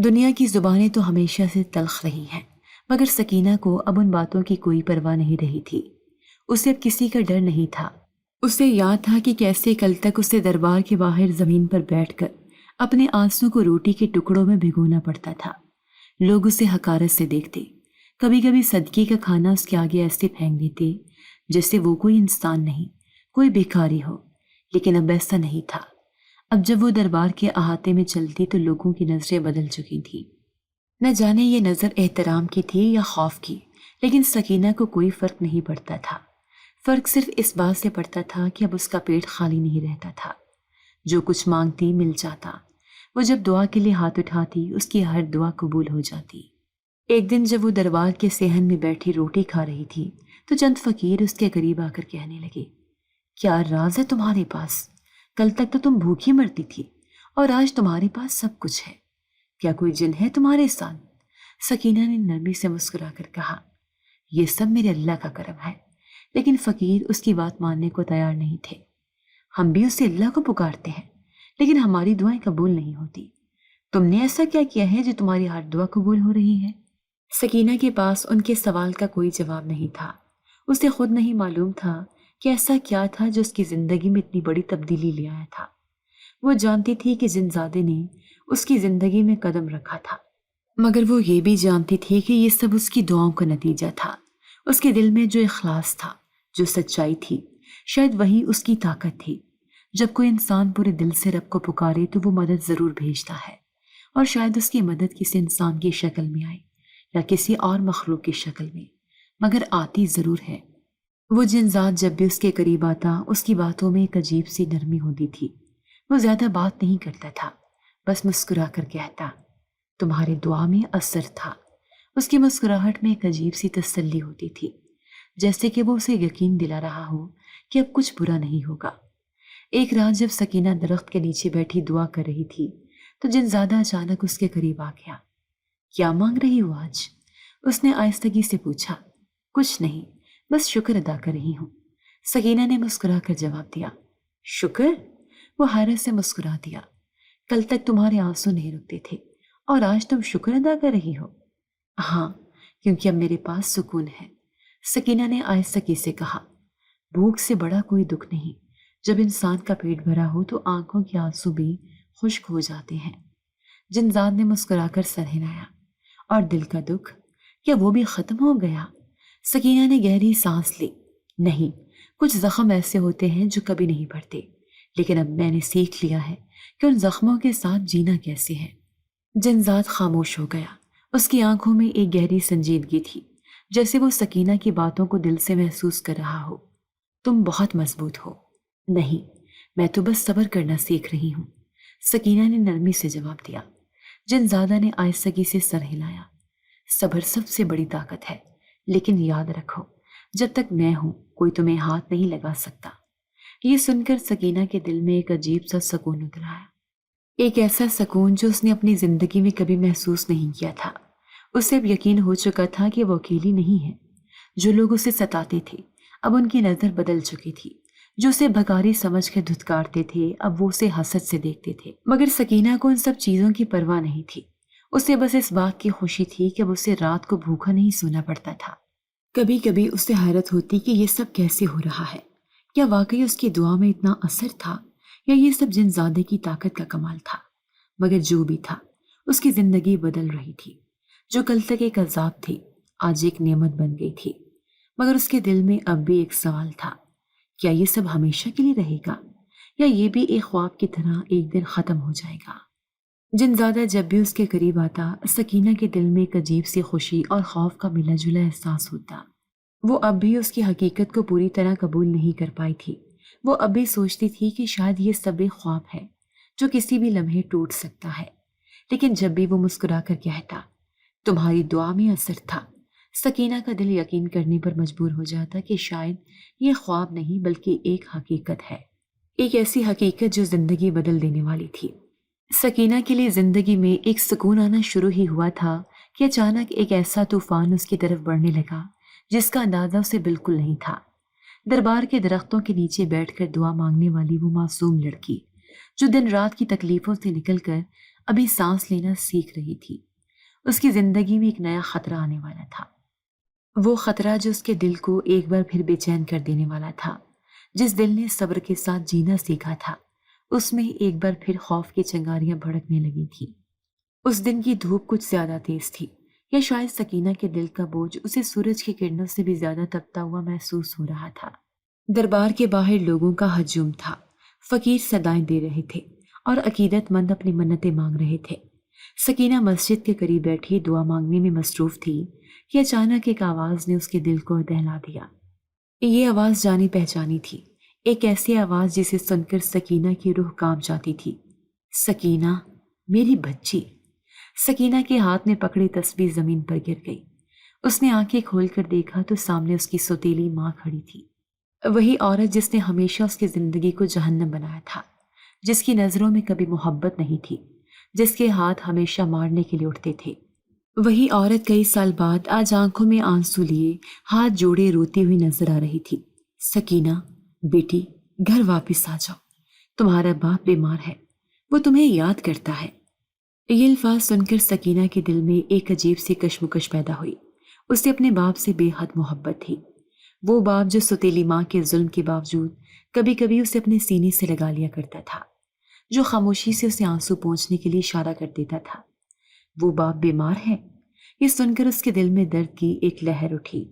S2: دنیا کی زبانیں تو ہمیشہ سے تلخ رہی ہیں، مگر سکینہ کو اب ان باتوں کی کوئی پرواہ نہیں رہی تھی۔ اسے اب کسی کا ڈر نہیں تھا۔ اسے یاد تھا کہ کیسے کل تک اسے دربار کے باہر زمین پر بیٹھ کر اپنے آنسوں کو روٹی کے ٹکڑوں میں بھگونا پڑتا تھا۔ لوگ اسے حقارت سے دیکھتے، کبھی کبھی صدقے کا کھانا اس کے آگے ایسے پھینک دیتے جیسے وہ کوئی انسان نہیں، کوئی بھکاری ہو، لیکن اب ایسا نہیں تھا۔ اب جب وہ دربار کے احاطے میں چلتی تو لوگوں کی نظریں بدل چکی تھیں۔ نہ جانے یہ نظر احترام کی تھی یا خوف کی، لیکن سکینہ کو کوئی فرق نہیں پڑتا تھا۔ فرق صرف اس بات سے پڑتا تھا کہ اب اس کا پیٹ خالی نہیں رہتا تھا۔ جو کچھ مانگتی مل جاتا، وہ جب دعا کے لیے ہاتھ اٹھاتی اس کی ہر دعا قبول ہو جاتی۔ ایک دن جب وہ دربار کے صحن میں بیٹھی روٹی کھا رہی تھی تو چند فقیر اس کے قریب آ کر کہنے لگے، کیا راز ہے تمہارے پاس؟ کل تک تو تم بھوکی مرتی تھی اور آج تمہارے پاس سب کچھ ہے، کیا کوئی جن ہے تمہارے ساتھ؟ سکینہ نے نرمی سے مسکرا کر کہا، یہ سب میرے اللہ کا کرم ہے۔ لیکن فقیر اس کی بات ماننے کو تیار نہیں تھے۔ ہم بھی اسے اللہ کو پکارتے ہیں لیکن ہماری دعائیں قبول نہیں ہوتی، تم نے ایسا کیا کیا ہے جو تمہاری ہر دعا قبول ہو رہی ہے؟ سکینہ کے پاس ان کے سوال کا کوئی جواب نہیں تھا۔ اسے خود نہیں معلوم تھا کہ ایسا کیا تھا جو اس کی زندگی میں اتنی بڑی تبدیلی لے آیا تھا۔ وہ جانتی تھی کہ جنزادے نے اس کی زندگی میں قدم رکھا تھا، مگر وہ یہ بھی جانتی تھی کہ یہ سب اس کی دعاؤں کا نتیجہ تھا۔ اس کے دل میں جو اخلاص تھا، جو سچائی تھی، شاید وہی اس کی طاقت تھی۔ جب کوئی انسان پورے دل سے رب کو پکارے تو وہ مدد ضرور بھیجتا ہے، اور شاید اس کی مدد کسی انسان کی شکل میں آئے یا کسی اور مخلوق کی شکل میں، مگر آتی ضرور ہے۔ وہ جنزاد جب بھی اس کے قریب آتا اس کی باتوں میں ایک عجیب سی نرمی ہوتی تھی۔ وہ زیادہ بات نہیں کرتا تھا، بس مسکرا کر کہتا، تمہاری دعا میں اثر تھا۔ اس کی مسکراہٹ میں ایک عجیب سی تسلی ہوتی تھی، جیسے کہ وہ اسے یقین دلا رہا ہو کہ اب کچھ برا نہیں ہوگا۔ ایک رات جب سکینہ درخت کے نیچے بیٹھی دعا کر رہی تھی تو جنزادہ اچانک اس کے قریب آ گیا۔ کیا مانگ رہی ہو آج؟ اس نے آہستگی سے پوچھا۔ کچھ نہیں، بس شکر ادا کر رہی ہوں، سکینہ نے مسکرا کر جواب دیا۔ شکر؟ وہ حیرت سے مسکرا دیا۔ کل تک تمہارے آنسو نہیں رکتے تھے اور آج تم شکر ادا کر رہی ہو؟ ہاں، کیونکہ اب میرے پاس سکون ہے، سکینہ نے آہستگی سے کہا۔ بھوک سے بڑا کوئی دکھ نہیں، جب انسان کا پیٹ بھرا ہو تو آنکھوں کے آنسو بھی خشک ہو جاتے ہیں۔ جنزاد نے مسکرا کر سر ہلایا۔ اور دل کا دکھ، کیا وہ بھی ختم ہو گیا؟ سکینہ نے گہری سانس لی۔ نہیں، کچھ زخم ایسے ہوتے ہیں جو کبھی نہیں بھرتے، لیکن اب میں نے سیکھ لیا ہے کہ ان زخموں کے ساتھ جینا کیسے ہے۔ جنزاد خاموش ہو گیا۔ اس کی آنکھوں میں ایک گہری سنجیدگی تھی، جیسے وہ سکینہ کی باتوں کو دل سے محسوس کر رہا ہو۔ تم بہت مضبوط ہو۔ نہیں، میں تو بس صبر کرنا سیکھ رہی ہوں، سکینہ نے نرمی سے جواب دیا۔ جنزادہ نے آہستگی سے سر ہلایا۔ صبر سب سے بڑی طاقت ہے، لیکن یاد رکھو، جب تک میں ہوں کوئی تمہیں ہاتھ نہیں لگا سکتا۔ یہ سن کر سکینہ کے دل میں ایک عجیب سا سکون اتر آیا، ایک ایسا سکون جو اس نے اپنی زندگی میں کبھی محسوس نہیں کیا تھا۔ اسے اب یقین ہو چکا تھا کہ وہ اکیلی نہیں ہے۔ جو لوگ اسے ستاتے تھے اب ان کی نظر بدل چکی تھی، جو اسے بھکاری سمجھ کر دھتکارتے تھے اب وہ اسے حسد سے دیکھتے تھے۔ مگر سکینہ کو ان سب چیزوں کی پرواہ نہیں تھی۔ اسے بس اس بات کی خوشی تھی کہ اب اسے رات کو بھوکا نہیں سونا پڑتا تھا۔ کبھی کبھی اسے حیرت ہوتی کہ یہ سب کیسے ہو رہا ہے، کیا واقعی اس کی دعا میں اتنا اثر تھا یا یہ سب جنزادے کی طاقت کا کمال تھا؟ مگر جو بھی تھا، اس کی زندگی بدل رہی تھی۔ جو کل تک ایک عذاب تھی آج ایک نعمت بن گئی تھی۔ مگر اس کے دل میں اب بھی ایک سوال تھا، کیا یہ سب ہمیشہ کے لیے رہے گا یا یہ بھی ایک خواب کی طرح ایک دن ختم ہو جائے گا؟ جنزادہ جب بھی اس کے قریب آتا سکینہ کے دل میں ایک عجیب سی خوشی اور خوف کا ملا جلا احساس ہوتا۔ وہ اب بھی اس کی حقیقت کو پوری طرح قبول نہیں کر پائی تھی۔ وہ اب بھی سوچتی تھی کہ شاید یہ سب ایک خواب ہے جو کسی بھی لمحے ٹوٹ سکتا ہے۔ لیکن جب بھی وہ مسکرا کر کہتا، تمہاری دعا میں اثر تھا، سکینہ کا دل یقین کرنے پر مجبور ہو جاتا کہ شاید یہ خواب نہیں بلکہ ایک حقیقت ہے، ایک ایسی حقیقت جو زندگی بدل دینے والی تھی۔ سکینہ کے لیے زندگی میں ایک سکون آنا شروع ہی ہوا تھا کہ اچانک ایک ایسا طوفان اس کی طرف بڑھنے لگا جس کا اندازہ اسے بالکل نہیں تھا۔ دربار کے درختوں کے نیچے بیٹھ کر دعا مانگنے والی وہ معصوم لڑکی جو دن رات کی تکلیفوں سے نکل کر ابھی سانس لینا سیکھ رہی تھی، اس کی زندگی میں ایک نیا خطرہ آنے والا تھا۔ وہ خطرہ جو اس کے دل کو ایک بار پھر بے چین کر دینے والا تھا۔ جس دل نے صبر کے ساتھ جینا سیکھا تھا اس میں ایک بار پھر خوف کی چنگاریاں بھڑکنے لگی تھی۔ اس دن کی دھوپ کچھ زیادہ تیز تھی، یا شاید سکینہ کے دل کا بوجھ اسے سورج کی کرنوں سے بھی زیادہ تپتا ہوا محسوس ہو رہا تھا۔ دربار کے باہر لوگوں کا ہجوم تھا، فقیر صدائیں دے رہے تھے اور عقیدت مند اپنی منتیں مانگ رہے تھے۔ سکینہ مسجد کے قریب بیٹھی دعا مانگنے میں مصروف تھی کہ اچانک ایک آواز نے اس کے دل کو دہلا دیا۔ یہ آواز جانی پہچانی تھی، ایک ایسی آواز جسے سن کر سکینہ کی روح کانپ جاتی تھی۔ سکینہ، میری بچی۔ سکینہ کے ہاتھ میں پکڑی تسبیح زمین پر گر گئی۔ اس نے آنکھیں کھول کر دیکھا تو سامنے اس کی سوتیلی ماں کھڑی تھی، وہی عورت جس نے ہمیشہ اس کی زندگی کو جہنم بنایا تھا، جس کی نظروں میں کبھی محبت نہیں تھی، جس کے ہاتھ ہمیشہ مارنے کے لیے اٹھتے تھے۔ وہی عورت کئی سال بعد آج آنکھوں میں آنسو لیے ہاتھ جوڑے روتی ہوئی نظر آ رہی تھی۔ سکینہ بیٹی، گھر واپس آ جاؤ، تمہارا باپ بیمار ہے، وہ تمہیں یاد کرتا ہے۔ یہ الفاظ سن کر سکینہ کے دل میں ایک عجیب سی کشمکش پیدا ہوئی۔ اسے اپنے باپ سے بے حد محبت تھی، وہ باپ جو سوتیلی ماں کے ظلم کے باوجود کبھی کبھی اسے اپنے سینے سے لگا لیا کرتا تھا، جو خاموشی سے اسے آنسو پہنچنے کے لیے اشارہ کر دیتا تھا۔ وہ باپ بیمار ہے، یہ سن کر اس کے دل میں درد کی ایک لہر اٹھی،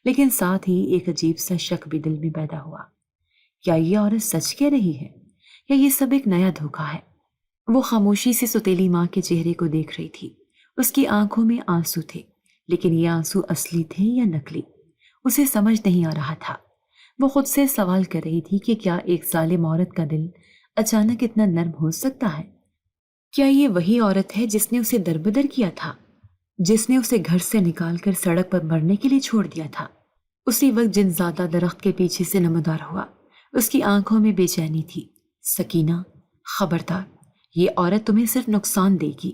S2: لیکن ساتھ ہی ایک عجیب سا شک بھی دل میں پیدا ہوا۔ کیا یہ عورت سچ کہہ رہی ہے یا یہ سب ایک نیا دھوکہ ہے؟ وہ خاموشی سے سوتیلی ماں کے چہرے کو دیکھ رہی تھی۔ اس کی آنکھوں میں آنسو تھے، لیکن یہ آنسو اصلی تھے یا نکلی، اسے سمجھ نہیں آ رہا تھا۔ وہ خود سے سوال کر رہی تھی کہ کیا ایک ظالم عورت کا دل اچانک اتنا نرم ہو سکتا ہے؟ کیا یہ وہی عورت ہے جس نے اسے دربدر کیا تھا، جس نے اسے گھر سے نکال کر سڑک پر مرنے کے لیے چھوڑ دیا تھا؟ اسی وقت جن زیادہ درخت کے پیچھے سے نمودار ہوا، اس کی آنکھوں میں بے چینی تھی۔ سکینہ، خبردار، یہ عورت تمہیں صرف نقصان دے گی۔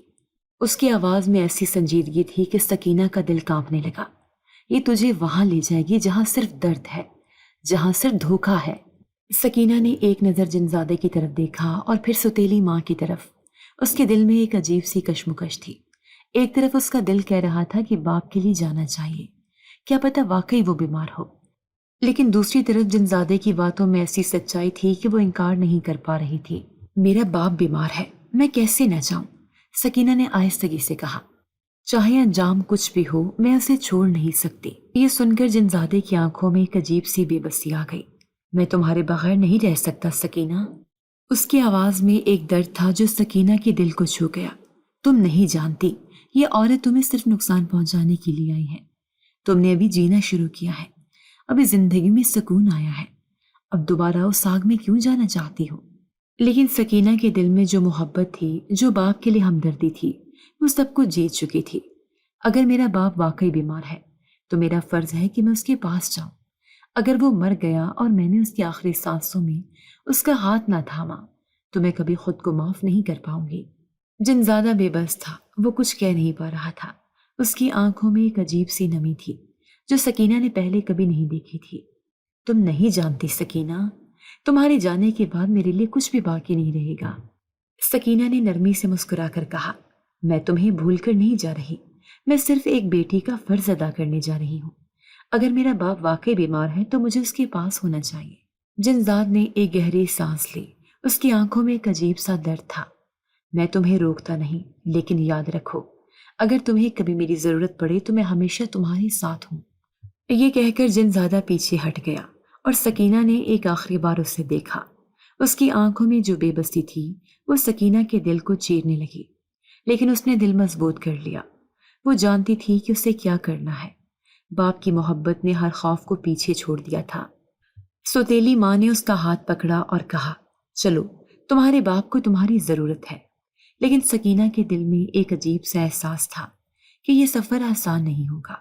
S2: اس کی آواز میں ایسی سنجیدگی تھی کہ سکینہ کا دل کانپنے لگا۔ یہ تجھے وہاں لے جائے گی جہاں صرف درد ہے، جہاں صرف دھوکہ ہے۔ سکینہ نے ایک نظر جنزادے کی طرف دیکھا اور پھر سوتیلی ماں کی طرف۔ اس کے دل میں ایک عجیب سی کشمکش تھی۔ ایک طرف اس کا دل کہہ رہا تھا کہ باپ کے لیے جانا چاہیے، کیا پتہ واقعی وہ بیمار ہو، لیکن دوسری طرف جنزادے کی باتوں میں ایسی سچائی تھی کہ وہ انکار نہیں کر پا رہی تھی۔ میرا باپ بیمار ہے، میں کیسے نہ جاؤں؟ سکینہ نے آہستگی سے کہا۔ چاہے انجام کچھ بھی ہو، میں اسے چھوڑ نہیں سکتی۔ یہ سن کر جنزادے کی آنکھوں میں ایک عجیب سی بے بسی آ گئی۔ میں تمہارے بغیر نہیں رہ سکتا سکینہ۔ اس کی آواز میں ایک درد تھا جو سکینہ کے دل کو چھو گیا۔ تم نہیں جانتی، یہ عورت تمہیں صرف نقصان پہنچانے کے لیے آئی ہے۔ تم نے ابھی جینا شروع کیا ہے، ابھی زندگی میں سکون آیا ہے، اب دوبارہ اس آگ میں کیوں جانا چاہتی ہو؟ لیکن سکینہ کے دل میں جو محبت تھی، جو باپ کے لیے ہمدردی تھی، وہ سب کچھ جیت چکی تھی۔ اگر میرا باپ واقعی بیمار ہے تو میرا فرض ہے کہ میں اس کے پاس جاؤں۔ اگر وہ مر گیا اور میں نے اس کی آخری سانسوں میں اس کا ہاتھ نہ تھاما تو میں کبھی خود کو معاف نہیں کر پاؤں گی۔ جنزادہ بے بس تھا، وہ کچھ کہہ نہیں پا رہا تھا۔ اس کی آنکھوں میں ایک عجیب سی نمی تھی جو سکینہ نے پہلے کبھی نہیں دیکھی تھی۔ تم نہیں جانتی سکینہ، تمہارے جانے کے بعد میرے لیے کچھ بھی باقی نہیں رہے گا۔ سکینہ نے نرمی سے مسکرا کر کہا، میں تمہیں بھول کر نہیں جا رہی، میں صرف ایک بیٹی کا فرض ادا کرنے جا رہی ہوں۔ اگر میرا باپ واقعی بیمار ہے تو مجھے اس کے پاس ہونا چاہیے۔ جنزاد نے ایک گہری سانس لی، اس کی آنکھوں میں ایک عجیب سا درد تھا۔ میں تمہیں روکتا نہیں، لیکن یاد رکھو، اگر تمہیں کبھی میری ضرورت پڑے تو میں ہمیشہ تمہارے ساتھ ہوں۔ یہ کہہ کر جنزادہ پیچھے ہٹ گیا اور سکینہ نے ایک آخری بار اسے دیکھا۔ اس کی آنکھوں میں جو بے بسی تھی وہ سکینہ کے دل کو چیرنے لگی، لیکن اس نے دل مضبوط کر لیا۔ وہ جانتی تھی کہ اسے کیا کرنا ہے۔ باپ کی محبت نے ہر خوف کو پیچھے چھوڑ دیا تھا۔ سوتیلی ماں نے اس کا ہاتھ پکڑا اور کہا، چلو، تمہارے باپ کو تمہاری ضرورت ہے۔ لیکن سکینہ کے دل میں ایک عجیب سا احساس تھا کہ یہ سفر آسان نہیں ہوگا۔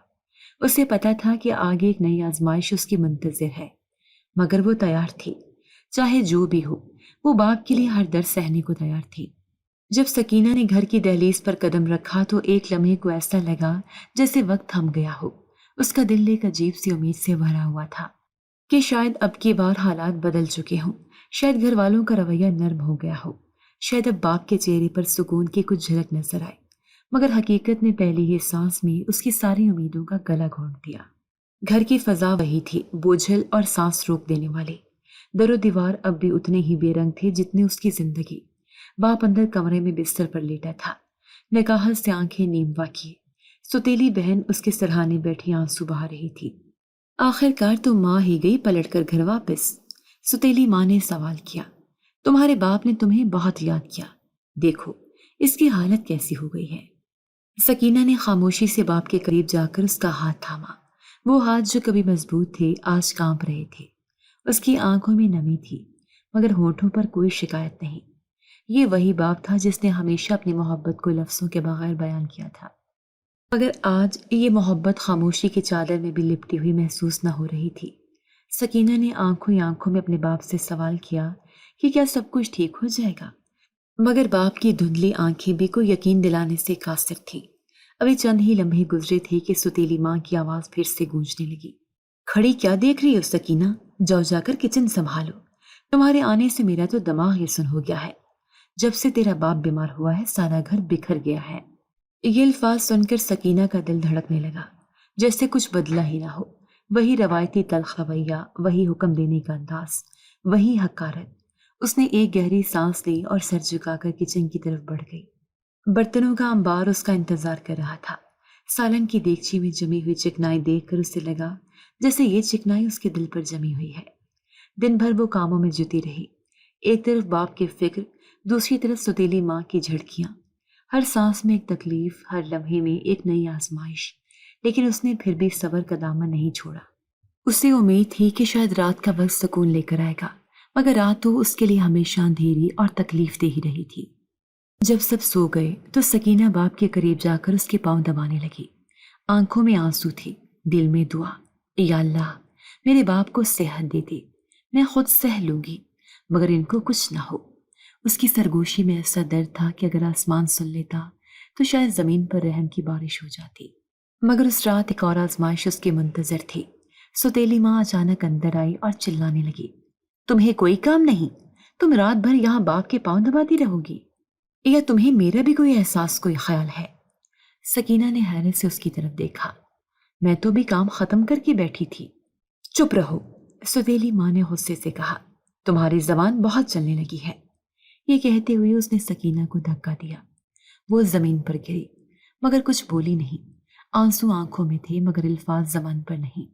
S2: اسے پتا تھا کہ آگے ایک نئی آزمائش اس کی منتظر ہے، مگر وہ تیار تھی۔ چاہے جو بھی ہو، وہ باپ کے لیے ہر درد سہنے کو تیار تھی۔ جب سکینہ نے گھر کی دہلیز پر قدم رکھا تو ایک لمحے کو ایسا لگا جیسے وقت تھم گیا ہو۔ اس کا دل ایک عجیب سی امید سے بھرا ہوا تھا کہ شاید اب کی بار حالات بدل چکے ہوں، شاید گھر والوں کا رویہ نرم ہو گیا ہو، شاید اب باپ کے چہرے پر سکون کی کچھ جھلک نظر آئے۔ مگر حقیقت نے پہلی ہی سانس میں اس کی ساری امیدوں کا گلا گھونٹ دیا۔ گھر کی فضا وہی تھی، بوجھل اور سانس روک دینے والی۔ در و دیوار اب بھی اتنے ہی بے رنگ تھے جتنے اس کی زندگی۔ باپ اندر کمرے میں بستر پر لیٹا تھا، نکاحت سے آنکھیں نیم وا کیے۔ سوتیلی بہن اس کے سرہانے بیٹھی آنسو بہا رہی تھی۔ آخر کار تو ماں ہی گئی پلٹ کر گھر واپس؟ سوتیلی ماں نے سوال کیا۔ تمہارے باپ نے تمہیں بہت یاد کیا، دیکھو اس کی حالت کیسی ہو گئی ہے۔ سکینہ نے خاموشی سے باپ کے قریب جا کر اس کا ہاتھ تھاما۔ وہ ہاتھ جو کبھی مضبوط تھے آج کانپ رہے تھے۔ اس کی آنکھوں میں نمی تھی مگر ہونٹوں پر کوئی شکایت نہیں۔ یہ وہی باپ تھا جس نے ہمیشہ اپنی محبت کو لفظوں کے بغیر بیان کیا تھا، مگر آج یہ محبت خاموشی کی چادر میں بھی لپٹی ہوئی محسوس نہ ہو رہی تھی۔ سکینہ نے آنکھوں ہی آنکھوں میں اپنے باپ سے سوال کیا کہ کیا سب کچھ ٹھیک ہو جائے گا، مگر باپ کی دھندلی آنکھیں بھی کو یقین دلانے سے قاصر تھیں۔ ابھی چند ہی لمحے گزرے تھے کہ ستیلی ماں کی آواز پھر سے گونجنے لگی۔ کھڑی کیا دیکھ رہی ہو سکینہ؟ جاؤ جا کر کچن سنبھالو، تمہارے آنے سے میرا تو دماغ یہ سن ہو گیا ہے۔ جب سے تیرا باپ بیمار ہوا ہے سارا گھر بکھر گیا ہے۔ یہ الفاظ سن کر سکینہ کا دل دھڑکنے لگا، جیسے کچھ بدلا ہی نہ ہو۔ وہی روایتی تلخ رویہ، وہی حکم دینے کا انداز، وہی حقارت۔ اس نے ایک گہری سانس لی اور سر جھکا کر کچن کی طرف بڑھ گئی۔ برتنوں کا انبار اس کا انتظار کر رہا تھا۔ سالن کی دیگچی میں جمی ہوئی چکنائی دیکھ کر اسے لگا جیسے یہ چکنائی اس کے دل پر جمی ہوئی ہے۔ دن بھر وہ کاموں میں جٹی رہی، ایک طرف باپ کی فکر، دوسری طرف ستیلی ماں کی جھڑکیاں۔ ہر سانس میں ایک تکلیف، ہر لمحے میں ایک نئی آزمائش، لیکن اس نے پھر بھی صبر کا دامن نہیں چھوڑا۔ اسے امید تھی کہ شاید رات کا وقت سکون لے کر آئے گا، مگر رات تو اس کے لیے ہمیشہ اندھیری اور تکلیف دہ ہی رہی تھی۔ جب سب سو گئے تو سکینہ باپ کے قریب جا کر اس کے پاؤں دبانے لگی۔ آنکھوں میں آنسو تھی، دل میں دعا، یا اللہ میرے باپ کو صحت دے دے، میں خود سہ لوں گی مگر ان کو کچھ نہ ہو۔ اس کی سرگوشی میں ایسا درد تھا کہ اگر آسمان سن لیتا تو شاید زمین پر رحم کی بارش ہو جاتی۔ مگر اس رات ایک اور آزمائش اس کے منتظر تھی۔ ستیلی ماں اچانک اندر آئی اور چلانے لگی، تمہیں کوئی کام نہیں؟ تم رات بھر یہاں باپ کے پاؤں دباتی رہو گی؟ یا تمہیں میرا بھی کوئی احساس، کوئی خیال ہے؟ سکینہ نے حیرت سے اس کی طرف دیکھا۔ میں تو بھی کام ختم کر کے بیٹھی تھی۔ چپ رہو، ستیلی ماں نے غصے سے کہا، تمہاری زبان بہت چلنے لگی ہے۔ یہ کہتے ہوئے اس نے سکینہ کو دھکا دیا۔ وہ زمین پر گری مگر کچھ بولی نہیں۔ آنسو آنکھوں میں تھے مگر الفاظ زبان پر نہیں۔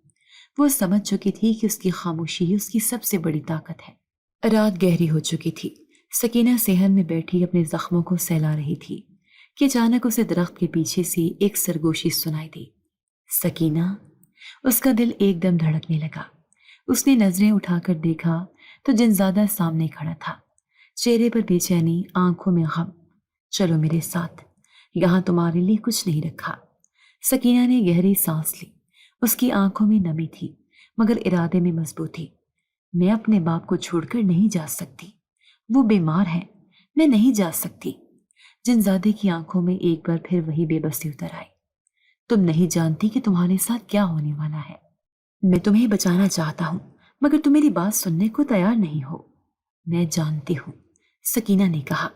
S2: وہ سمجھ چکی تھی کہ اس کی خاموشی ہی اس کی سب سے بڑی طاقت ہے۔ رات گہری ہو چکی تھی۔ سکینہ صحن میں بیٹھی اپنے زخموں کو سہلا رہی تھی کہ اچانک اسے درخت کے پیچھے سے ایک سرگوشی سنائی دی۔ سکینہ، اس کا دل ایک دم دھڑکنے لگا۔ اس نے نظریں اٹھا کر دیکھا تو جنزادہ سامنے کھڑا تھا، چہرے پر بے چینی، آنکھوں میں غم۔ چلو میرے ساتھ، یہاں تمہارے لیے کچھ نہیں رکھا۔ سکینہ نے گہری سانس لی۔ اس کی آنکھوں میں نمی تھی مگر ارادے میں مضبوطی۔ میں اپنے باپ کو چھوڑ کر نہیں جا سکتی، وہ بیمار ہے، میں نہیں جا سکتی۔ جنزادے کی آنکھوں میں ایک بار پھر وہی بے بسی اتر آئی۔ تم نہیں جانتی کہ تمہارے ساتھ کیا ہونے والا ہے۔ میں تمہیں بچانا چاہتا ہوں مگر تم میری بات سننے کو تیار نہیں ہو۔ میں جانتی ہوں، سکینہ نے کہا،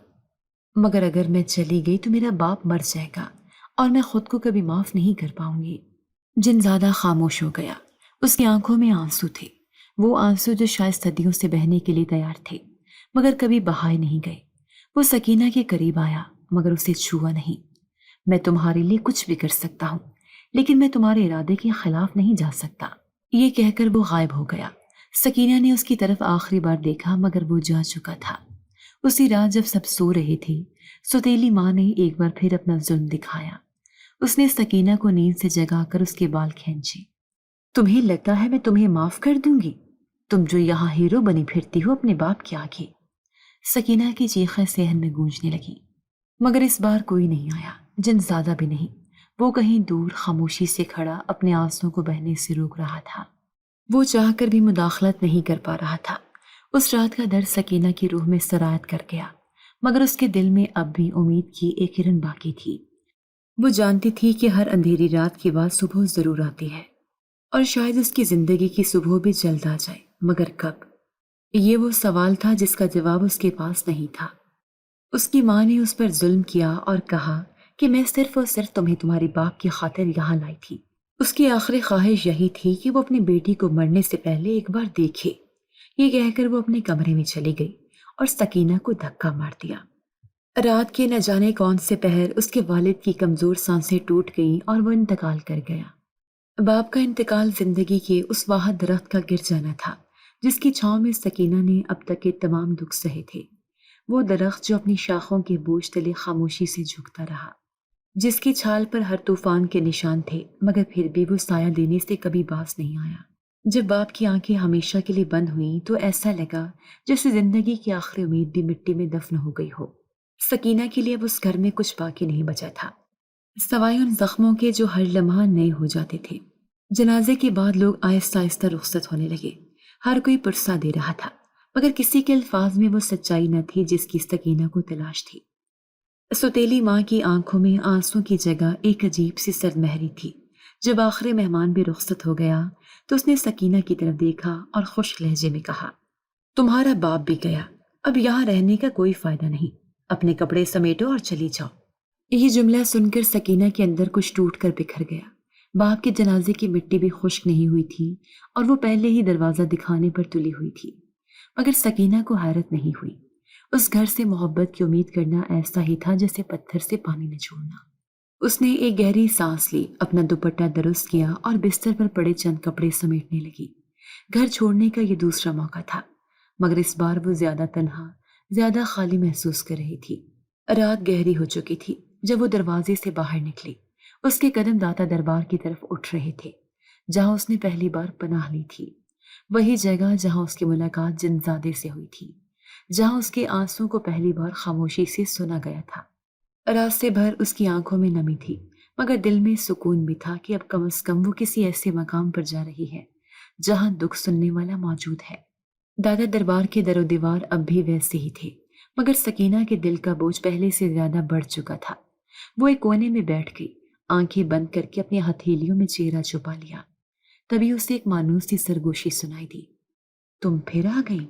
S2: مگر اگر میں چلی گئی تو میرا باپ مر جائے گا اور میں خود کو کبھی معاف نہیں کر پاؤں گی۔ جنزادہ خاموش ہو گیا۔ اس کی آنکھوں میں آنسو تھے، وہ آنسو جو شاید صدیوں سے بہنے کے لیے تیار تھے مگر کبھی بہائے نہیں گئے۔ وہ سکینہ کے قریب آیا مگر اسے چھوا نہیں۔ میں تمہارے لیے کچھ بھی کر سکتا ہوں لیکن میں تمہارے ارادے کے خلاف نہیں جا سکتا۔ یہ کہہ کر وہ غائب ہو گیا۔ سکینہ نے اس کی طرف آخری بار دیکھا مگر وہ جا چکا تھا۔ اسی رات جب سب سو رہے تھے، ستیلی ماں نے ایک بار پھر اپنا ظلم دکھایا۔ اس نے سکینہ کو نیند سے جگا کر اس کے بال کھینچے۔ تمہیں لگتا ہے میں تمہیں معاف کر دوں گی؟ تم جو یہاں ہیرو بنی پھرتی ہو اپنے باپ کے آگے۔ سکینہ کی چیخیں صحن میں گونجنے لگی مگر اس بار کوئی نہیں آیا، جنزادہ بھی نہیں۔ وہ کہیں دور خاموشی سے کھڑا اپنے آنسوں کو بہنے سے روک رہا تھا۔ وہ چاہ کر بھی مداخلت نہیں کر پا رہا تھا۔ اس رات کا درد سکینہ کی روح میں سرایت کر گیا مگر اس کے دل میں اب بھی امید کی ایک کرن باقی تھی۔ وہ جانتی تھی کہ ہر اندھیری رات کے بعد صبح ضرور آتی ہے اور شاید اس کی زندگی کی صبح بھی جلد آ جائے، مگر کب؟ یہ وہ سوال تھا جس کا جواب اس کے پاس نہیں تھا۔ اس کی ماں نے اس پر ظلم کیا اور کہا کہ میں صرف اور صرف تمہیں تمہاری باپ کی خاطر یہاں لائی تھی۔ اس کی آخری خواہش یہی تھی کہ وہ اپنی بیٹی کو مرنے سے پہلے ایک بار دیکھے۔ یہ کہہ کر وہ اپنے کمرے میں چلی گئی اور سکینہ کو دھکا مار دیا۔ رات کے نہ جانے کون سے پہر اس کے والد کی کمزور سانسیں ٹوٹ گئیں اور وہ انتقال کر گیا۔ باپ کا انتقال زندگی کے اس واحد درخت کا گر جانا تھا جس کی چھاؤں میں سکینہ نے اب تک کے تمام دکھ سہے تھے۔ وہ درخت جو اپنی شاخوں کے بوجھ تلے خاموشی سے جھکتا رہا۔ جس کی چھال پر ہر طوفان کے نشان تھے، مگر پھر بھی وہ سایہ دینے سے کبھی باز نہیں آیا۔ جب باپ کی آنکھیں ہمیشہ کے لیے بند ہوئیں تو ایسا لگا جیسے زندگی کی آخری امید بھی مٹی میں دفن ہو گئی ہو۔ سکینہ کے لیے اب اس گھر میں کچھ باقی نہیں بچا تھا، سوائے ان زخموں کے جو ہر لمحہ نئے ہو جاتے تھے۔ جنازے کے بعد لوگ آہستہ آہستہ رخصت ہونے لگے، ہر کوئی پرسہ دے رہا تھا، مگر کسی کے الفاظ میں وہ سچائی نہ تھی جس کی سکینہ کو تلاش تھی۔ سوتیلی ماں کی آنکھوں میں آنسوں کی جگہ ایک عجیب سی سرد مہری تھی۔ جب آخری مہمان بھی رخصت ہو گیا تو اس نے سکینہ کی طرف دیکھا اور خشک لہجے میں کہا، تمہارا باپ بھی گیا، اب یہاں رہنے کا کوئی فائدہ نہیں، اپنے کپڑے سمیٹو اور چلی جاؤ۔ یہ جملہ سن کر سکینہ کے اندر کچھ ٹوٹ کر بکھر گیا۔ باپ کے جنازے کی مٹی بھی خشک نہیں ہوئی تھی اور وہ پہلے ہی دروازہ دکھانے پر تلی ہوئی تھی، مگر سکینہ کو حیرت نہیں ہوئی۔ اس گھر سے محبت کی امید کرنا ایسا ہی تھا جیسے پتھر سے پانی نہ چھوڑنا۔ اس نے ایک گہری سانس لی، اپنا دوپٹہ درست کیا اور بستر پر پڑے چند کپڑے سمیٹنے لگی۔ گھر چھوڑنے کا یہ دوسرا موقع تھا، مگر اس بار وہ زیادہ تنہا، زیادہ خالی محسوس کر رہی تھی۔ رات گہری ہو چکی تھی جب وہ دروازے سے باہر نکلی۔ اس کے قدم داتا دربار کی طرف اٹھ رہے تھے، جہاں اس نے پہلی بار پناہ لی تھی، وہی جگہ جہاں اس کی ملاقات جنزادے سے ہوئی تھی، جہاں اس کے آنسوں کو پہلی بار خاموشی سے سنا گیا تھا۔ راستے بھر اس کی آنکھوں میں نمی تھی، مگر دل میں سکون بھی تھا کہ اب کم از کم وہ کسی ایسے مقام پر جا رہی ہے جہاں دکھ سننے والا موجود ہے۔ دادا دربار کے در و دیوار اب بھی ویسے ہی تھے، مگر سکینہ کے دل کا بوجھ پہلے سے زیادہ بڑھ چکا تھا۔ وہ ایک کونے میں بیٹھ گئی، آنکھیں بند کر کے اپنی ہتھیلیوں میں چہرہ چھپا لیا۔ تبھی اسے ایک مانوس سی سرگوشی سنائی دی، تم پھر آ گئی؟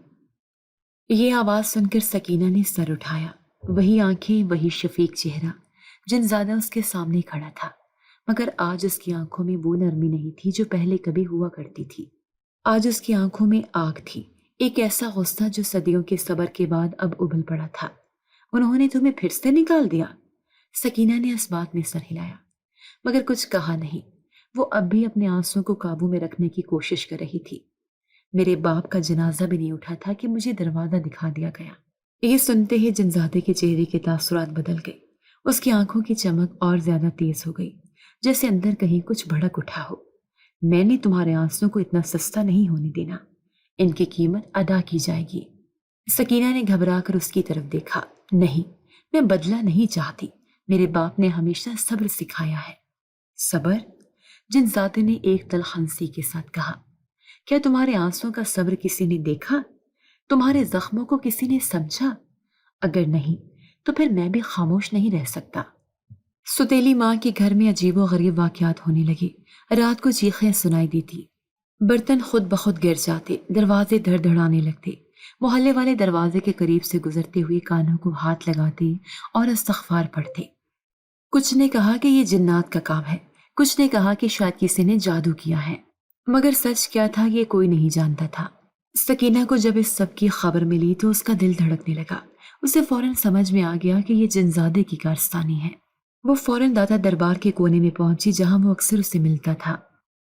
S2: یہ آواز سن کر سکینہ نے سر اٹھایا، وہی آنکھیں، وہی شفیق چہرہ، جنزادہ اس کے سامنے کھڑا تھا، مگر آج اس کی آنکھوں میں وہ نرمی نہیں تھی جو پہلے کبھی ہوا کرتی تھی۔ آج اس کی آنکھوں میں آگ تھی، ایک ایسا غصہ جو صدیوں کے صبر کے بعد اب ابل پڑا تھا۔ انہوں نے تمہیں پھر سے نکال دیا؟ سکینہ نے اس بات میں سر ہلایا، مگر کچھ کہا نہیں۔ وہ اب بھی اپنے آنسوں کو قابو میں رکھنے کی کوشش کر رہی تھی۔ میرے باپ کا جنازہ بھی نہیں اٹھا تھا کہ مجھے دروازہ دکھا دیا گیا۔ یہ سنتے ہی جنزادے کے چہرے کے تاثرات بدل گئے، اس کی آنکھوں کی چمک اور زیادہ تیز ہو گئی، جیسے اندر کہیں کچھ بھڑک اٹھا ہو۔ میں نے تمہارے آنسوں کو اتنا سستا نہیں ہونے دینا، ان کی قیمت ادا کی جائے گی۔ سکینہ نے گھبرا کر اس کی طرف دیکھا۔ نہیں، میں بدلہ نہیں چاہتی، میرے باپ نے ہمیشہ صبر سکھایا ہے۔ صبر؟ جنزادے نے ایک تلخ ہنسی کے ساتھ کہا، کیا تمہارے آنسوں کا صبر کسی نے دیکھا؟ تمہارے زخموں کو کسی نے سمجھا؟ اگر نہیں تو پھر میں بھی خاموش نہیں رہ سکتا۔ سوتیلی ماں کے گھر میں عجیب و غریب واقعات ہونے لگے۔ رات کو چیخیں سنائی دیتی، برتن خود بخود گر جاتے، دروازے دھڑ دھڑانے لگتے۔ محلے والے دروازے کے قریب سے گزرتے ہوئے کانوں کو ہاتھ لگاتے اور استغفار پڑھتے۔ کچھ نے کہا کہ یہ جنات کا کام ہے، کچھ نے کہا کہ شاید کسی نے جادو کیا ہے، مگر سچ کیا تھا یہ کوئی نہیں جانتا تھا۔ سکینہ کو جب اس سب کی خبر ملی تو اس کا دل دھڑکنے لگا۔ اسے فوراً سمجھ میں آ گیا کہ یہ جنزادے کی کارستانی ہے۔ وہ فوراً داتا دربار کے کونے میں پہنچی جہاں وہ اکثر اسے ملتا تھا۔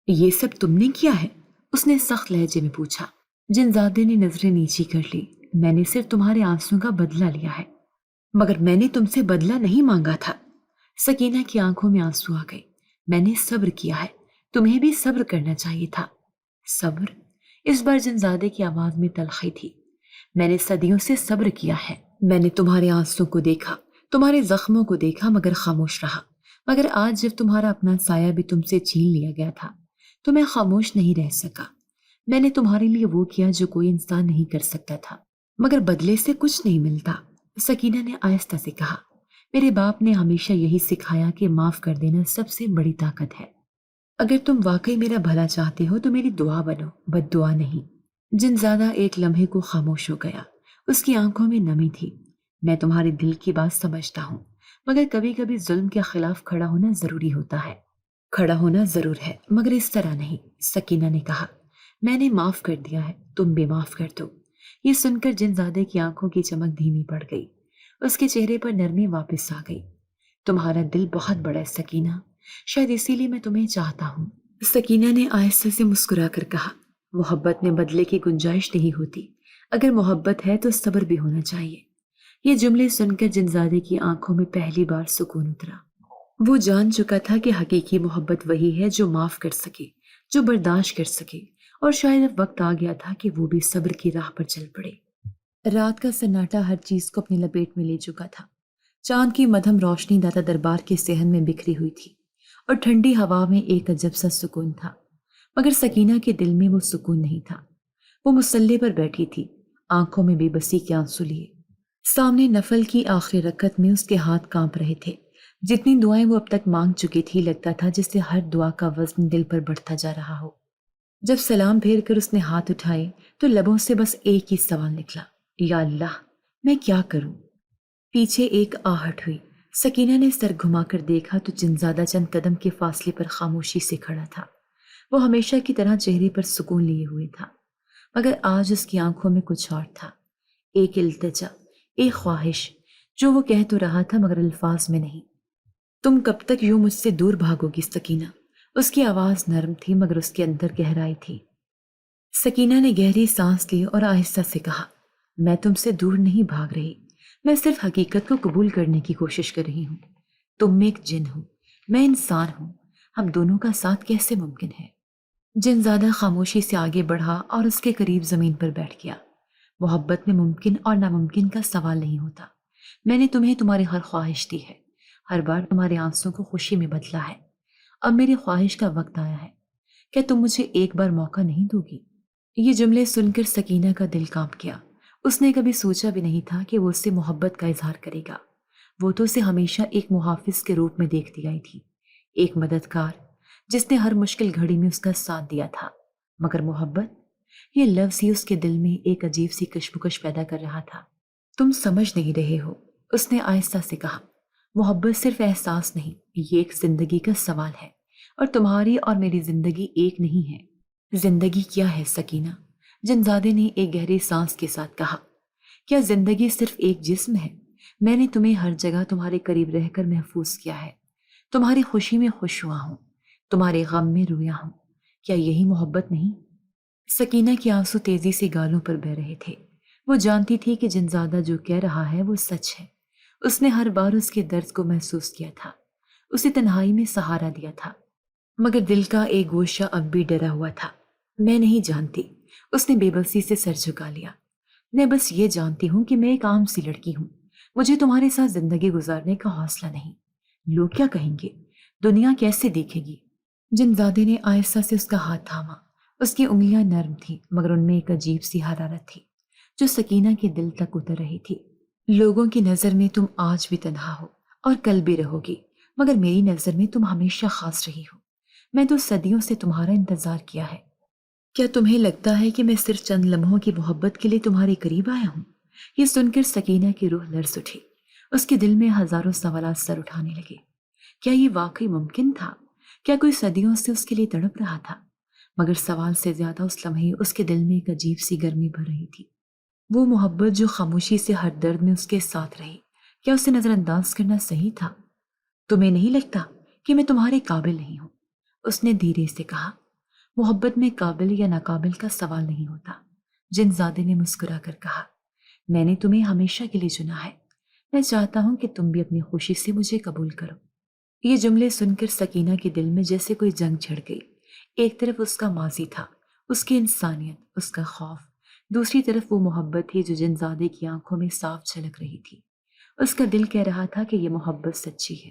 S2: یہ سب تم نے کیا ہے؟ اس نے سخت لہجے میں پوچھا۔ جنزادے نے نظریں نیچی کر لی۔ میں نے صرف تمہارے آنسوں کا بدلہ لیا ہے، مگر میں نے تم سے بدلہ نہیں مانگا تھا۔ سکینہ کی آنکھوں میں آنسو آ گئے۔ میں نے صبر کیا ہے، تمہیں بھی صبر کرنا چاہیے تھا۔ صبر؟ اس بار جنزادے کی آواز میں تلخی تھی۔ میں نے صدیوں سے صبر کیا ہے، میں نے تمہارے آنسوں کو دیکھا، تمہارے زخموں کو دیکھا، مگر خاموش رہا۔ مگر آج جب تمہارا اپنا سایہ بھی تم سے چھین لیا گیا تھا تو میں خاموش نہیں رہ سکا۔ میں نے تمہارے لیے وہ کیا جو کوئی انسان نہیں کر سکتا تھا، مگر بدلے سے کچھ نہیں ملتا۔ سکینہ نے آہستہ سے کہا، میرے باپ نے ہمیشہ یہی سکھایا کہ معاف کر دینا سب سے بڑی طاقت ہے۔ اگر تم واقعی میرا بھلا چاہتے ہو تو میری دعا بنو، بد دعا نہیں۔ جنزادہ ایک لمحے کو خاموش ہو گیا، اس کی آنکھوں میں نمی تھی۔ میں تمہارے دل کی بات سمجھتا ہوں، مگر کبھی کبھی ظلم کے خلاف کھڑا ہونا ضروری ہوتا ہے۔ کھڑا ہونا ضرور ہے، مگر اس طرح نہیں، سکینہ نے کہا۔ میں نے معاف کر دیا ہے، تم بھی معاف کر دو۔ یہ سن کر جنزادے کی آنکھوں کی چمک دھیمی پڑ گئی، اس کے چہرے پر نرمی واپس آ گئی۔ تمہارا دل بہت بڑا ہے سکینہ، شاید اسی لیے میں تمہیں چاہتا ہوں۔ سکینہ نے آہستہ سے مسکرا کر کہا، محبت میں بدلے کی گنجائش نہیں ہوتی، اگر محبت ہے تو صبر بھی ہونا چاہیے۔ یہ جملے سن کر جنزادے کی آنکھوں میں پہلی بار سکون اترا۔ وہ جان چکا تھا کہ حقیقی محبت وہی ہے جو معاف کر سکے، جو برداشت کر سکے، اور شاید اب وقت آ گیا تھا کہ وہ بھی صبر کی راہ پر چل پڑے۔ رات کا سناٹا ہر چیز کو اپنی لپیٹ میں لے چکا تھا۔ چاند کی مدھم روشنی داتا دربار کے صحن میں بکھری ہوئی تھی اور ٹھنڈی ہوا میں ایک عجب سا سکون تھا، مگر سکینہ کے دل میں وہ سکون نہیں تھا۔ وہ مصلی پر بیٹھی تھی، آنکھوں میں بے بسی کے آنسو لیے۔ سامنے نفل کی آخری رکعت میں اس کے ہاتھ کانپ رہے تھے۔ جتنی دعائیں وہ اب تک مانگ چکی تھی، لگتا تھا جس سے ہر دعا کا وزن دل پر بڑھتا جا رہا ہو۔ جب سلام پھیر کر اس نے ہاتھ اٹھائے تو لبوں سے بس ایک ہی سوال نکلا، یا اللہ، میں کیا کروں؟ پیچھے ایک آہٹ ہوئی۔ سکینہ نے سر گھما کر دیکھا تو جنزادہ چند قدم کے فاصلے پر خاموشی سے کھڑا تھا۔ وہ ہمیشہ کی طرح چہرے پر سکون لیے ہوئے تھا، مگر آج اس کی آنکھوں میں کچھ اور تھا، ایک التجا، ایک خواہش، جو وہ کہہ تو رہا تھا مگر الفاظ میں نہیں۔ تم کب تک یوں مجھ سے دور بھاگو گی سکینہ؟ اس کی آواز نرم تھی مگر اس کے اندر گہرائی تھی۔ سکینہ نے گہری سانس لی اور آہستہ سے کہا، میں تم سے دور نہیں بھاگ رہی، میں صرف حقیقت کو قبول کرنے کی کوشش کر رہی ہوں۔ تم میں ایک جن ہو، میں انسان ہوں، ہم دونوں کا ساتھ کیسے ممکن ہے؟ جن زیادہ خاموشی سے آگے بڑھا اور اس کے قریب زمین پر بیٹھ گیا۔ محبت میں ممکن اور ناممکن کا سوال نہیں ہوتا۔ میں نے تمہیں تمہاری ہر خواہش دی ہے، ہر بار تمہارے آنسوں کو خوشی میں بدلا ہے۔ اب میری خواہش کا وقت آیا ہے، کیا تم مجھے ایک بار موقع نہیں دو گی؟ یہ جملے سن کر سکینہ کا دل کانپ گیا۔ اس نے کبھی سوچا بھی نہیں تھا کہ وہ اس سے محبت کا اظہار کرے گا۔ وہ تو اسے ہمیشہ ایک محافظ کے روپ میں دیکھتی آئی تھی، ایک مددگار جس نے ہر مشکل گھڑی میں اس کا ساتھ دیا تھا، مگر محبت، یہ لفظ ہی اس کے دل میں ایک عجیب سی کشمکش پیدا کر رہا تھا۔ تم سمجھ نہیں رہے ہو، اس نے آہستہ سے کہا۔ محبت صرف احساس نہیں، یہ ایک زندگی کا سوال ہے، اور تمہاری اور میری زندگی ایک نہیں ہے۔ زندگی کیا ہے سکینہ؟ جنزادے نے ایک گہری سانس کے ساتھ کہا۔ کیا زندگی صرف ایک جسم ہے؟ میں نے تمہیں ہر جگہ تمہارے قریب رہ کر محفوظ کیا ہے، تمہاری خوشی میں خوش ہوا ہوں، تمہارے غم میں رویا ہوں۔ کیا یہی محبت نہیں؟ سکینہ کے آنسو تیزی سے گالوں پر بہہ رہے تھے۔ وہ جانتی تھی کہ جنزادہ جو کہہ رہا ہے وہ سچ ہے۔ اس نے ہر بار اس کے درد کو محسوس کیا تھا، اسے تنہائی میں سہارا دیا تھا، مگر دل کا ایک گوشہ اب بھی ڈرا ہوا تھا۔ میں نہیں جانتی، اس نے بے بسی سے سر جھکا لیا۔ میں بس یہ جانتی ہوں کہ میں ایک عام سی لڑکی ہوں، مجھے تمہارے ساتھ زندگی گزارنے کا حوصلہ نہیں۔ لوگ کیا کہیں گے؟ دنیا کیسے دیکھے گی؟ جنزادے نے آہستہ سے اس کا ہاتھ تھاما۔ اس کی انگلیاں نرم تھیں مگر ان میں ایک عجیب سی حرارت تھی جو سکینہ کے دل تک اتر رہی تھی۔ لوگوں کی نظر میں تم آج بھی تنہا ہو اور کل بھی رہو گی، مگر میری نظر میں تم ہمیشہ خاص رہی ہو۔ میں تو صدیوں سے تمہارا انتظار کیا ہے۔ کیا تمہیں لگتا ہے کہ میں صرف چند لمحوں کی محبت کے لیے تمہارے قریب آیا ہوں؟ یہ سن کر سکینہ کی روح لرز اٹھی۔ اس کے دل میں ہزاروں سوالات سر اٹھانے لگے۔ کیا یہ واقعی ممکن تھا؟ کیا کوئی صدیوں سے اس کے لیے تڑپ رہا تھا؟ مگر سوال سے زیادہ اس لمحے اس کے دل میں ایک عجیب سی گرمی بھر رہی تھی۔ وہ محبت جو خاموشی سے ہر درد میں اس کے ساتھ رہی، کیا اسے نظر انداز کرنا صحیح تھا؟ تمہیں نہیں لگتا کہ میں تمہارے قابل نہیں ہوں؟ اس نے دھیرے سے کہا۔ محبت میں قابل یا ناقابل کا سوال نہیں ہوتا، جنزادے نے مسکرا کر کہا۔ میں نے تمہیں ہمیشہ کے لیے چنا ہے، میں چاہتا ہوں کہ تم بھی اپنی خوشی سے مجھے قبول کرو۔ یہ جملے سن کر سکینہ کے دل میں جیسے کوئی جنگ چھڑ گئی۔ ایک طرف اس کا ماضی تھا، اس کی انسانیت، اس کا خوف، دوسری طرف وہ محبت تھی جو جنزادے کی آنکھوں میں صاف جھلک رہی تھی۔ اس کا دل کہہ رہا تھا کہ یہ محبت سچی ہے،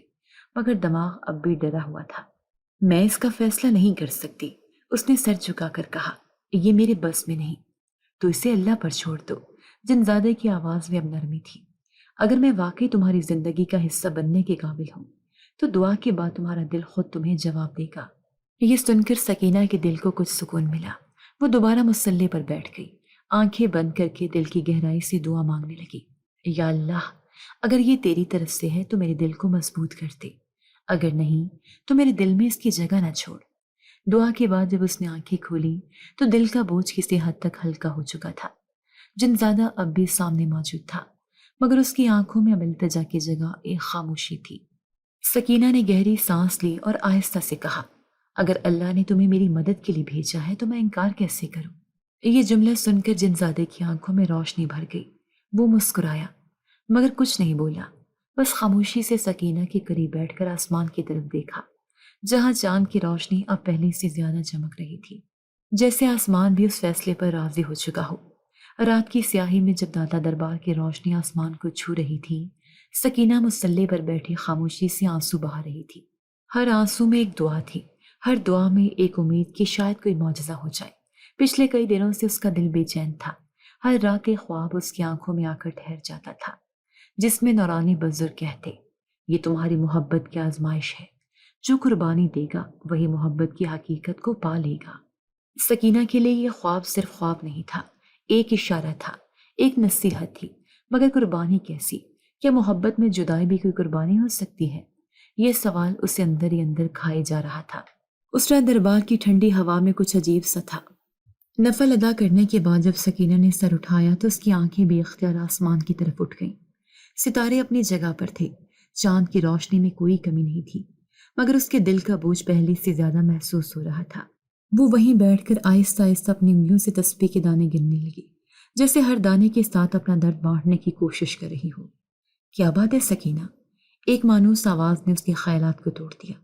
S2: مگر دماغ اب بھی ڈرا ہوا تھا۔ میں اس کا فیصلہ نہیں کر سکتی، اس نے سر جھکا کر کہا۔ یہ میرے بس میں نہیں، تو اسے اللہ پر چھوڑ دو۔ جنزادے کی آواز میں اب نرمی تھی۔ اگر میں واقعی تمہاری زندگی کا حصہ بننے کے قابل ہوں تو دعا کے بعد تمہارا دل خود تمہیں جواب دے گا۔ یہ سن کر سکینہ کے دل کو کچھ سکون ملا۔ وہ دوبارہ مصلی پر بیٹھ گئی، آنکھیں بند کر کے دل کی گہرائی سے دعا مانگنے لگی۔ یا اللہ، اگر یہ تیری طرف سے ہے تو میرے دل کو مضبوط کر دے، اگر نہیں تو میرے دل میں اس کی جگہ نہ چھوڑ۔ دعا کے بعد جب اس نے آنکھیں کھولیں تو دل کا بوجھ کسی حد تک ہلکا ہو چکا تھا۔ جنزادہ اب بھی سامنے موجود تھا، مگر اس کی آنکھوں میں اب التجا کی جگہ ایک خاموشی تھی۔ سکینہ نے گہری سانس لی اور آہستہ سے کہا، اگر اللہ نے تمہیں میری مدد کے لیے بھیجا ہے تو میں انکار کیسے کروں؟ یہ جملہ سن کر جنزادے کی آنکھوں میں روشنی بھر گئی۔ وہ مسکرایا مگر کچھ نہیں بولا، بس خاموشی سے سکینہ کے قریب بیٹھ کر آسمان کی طرف دیکھا، جہاں چاند کی روشنی اب پہلے سے زیادہ چمک رہی تھی، جیسے آسمان بھی اس فیصلے پر راضی ہو چکا ہو۔ رات کی سیاہی میں جب داتا دربار کی روشنی آسمان کو چھو رہی تھی، سکینہ مصلی پر بیٹھی خاموشی سے آنسو بہا رہی تھی۔ ہر آنسو میں ایک دعا تھی، ہر دعا میں ایک امید کہ شاید کوئی معجزہ ہو جائے۔ پچھلے کئی دنوں سے اس کا دل بے چین تھا، ہر رات ایک خواب اس کی آنکھوں میں آ کر ٹھہر جاتا تھا، جس میں نورانی بزرگ کہتے، یہ تمہاری محبت کی آزمائش ہے، جو قربانی دے گا وہی محبت کی حقیقت کو پا لے گا۔ سکینہ کے لیے یہ خواب صرف خواب نہیں تھا، ایک اشارہ تھا، ایک نصیحت تھی۔ مگر قربانی کیسی؟ کیا محبت میں جدائی بھی کوئی قربانی ہو سکتی ہے؟ یہ سوال اسے اندر ہی اندر کھائے جا رہا تھا۔ اس رات دربار کی ٹھنڈی ہوا میں کچھ عجیب سا تھا۔ نفل ادا کرنے کے بعد جب سکینہ نے سر اٹھایا تو اس کی آنکھیں بے اختیار آسمان کی طرف اٹھ گئیں۔ ستارے اپنی جگہ پر تھے، چاند کی روشنی میں کوئی کمی نہیں تھی، مگر اس کے دل کا بوجھ پہلے سے زیادہ محسوس ہو رہا تھا۔ وہ وہیں بیٹھ کر آہستہ آہستہ اپنی انگلیوں سے تسبیح کے دانے گننے لگی، جیسے ہر دانے کے ساتھ اپنا درد بانٹنے کی کوشش کر رہی ہو۔ کیا بات ہے سکینہ؟ ایک مانوس آواز نے اس کے خیالات کو توڑ دیا۔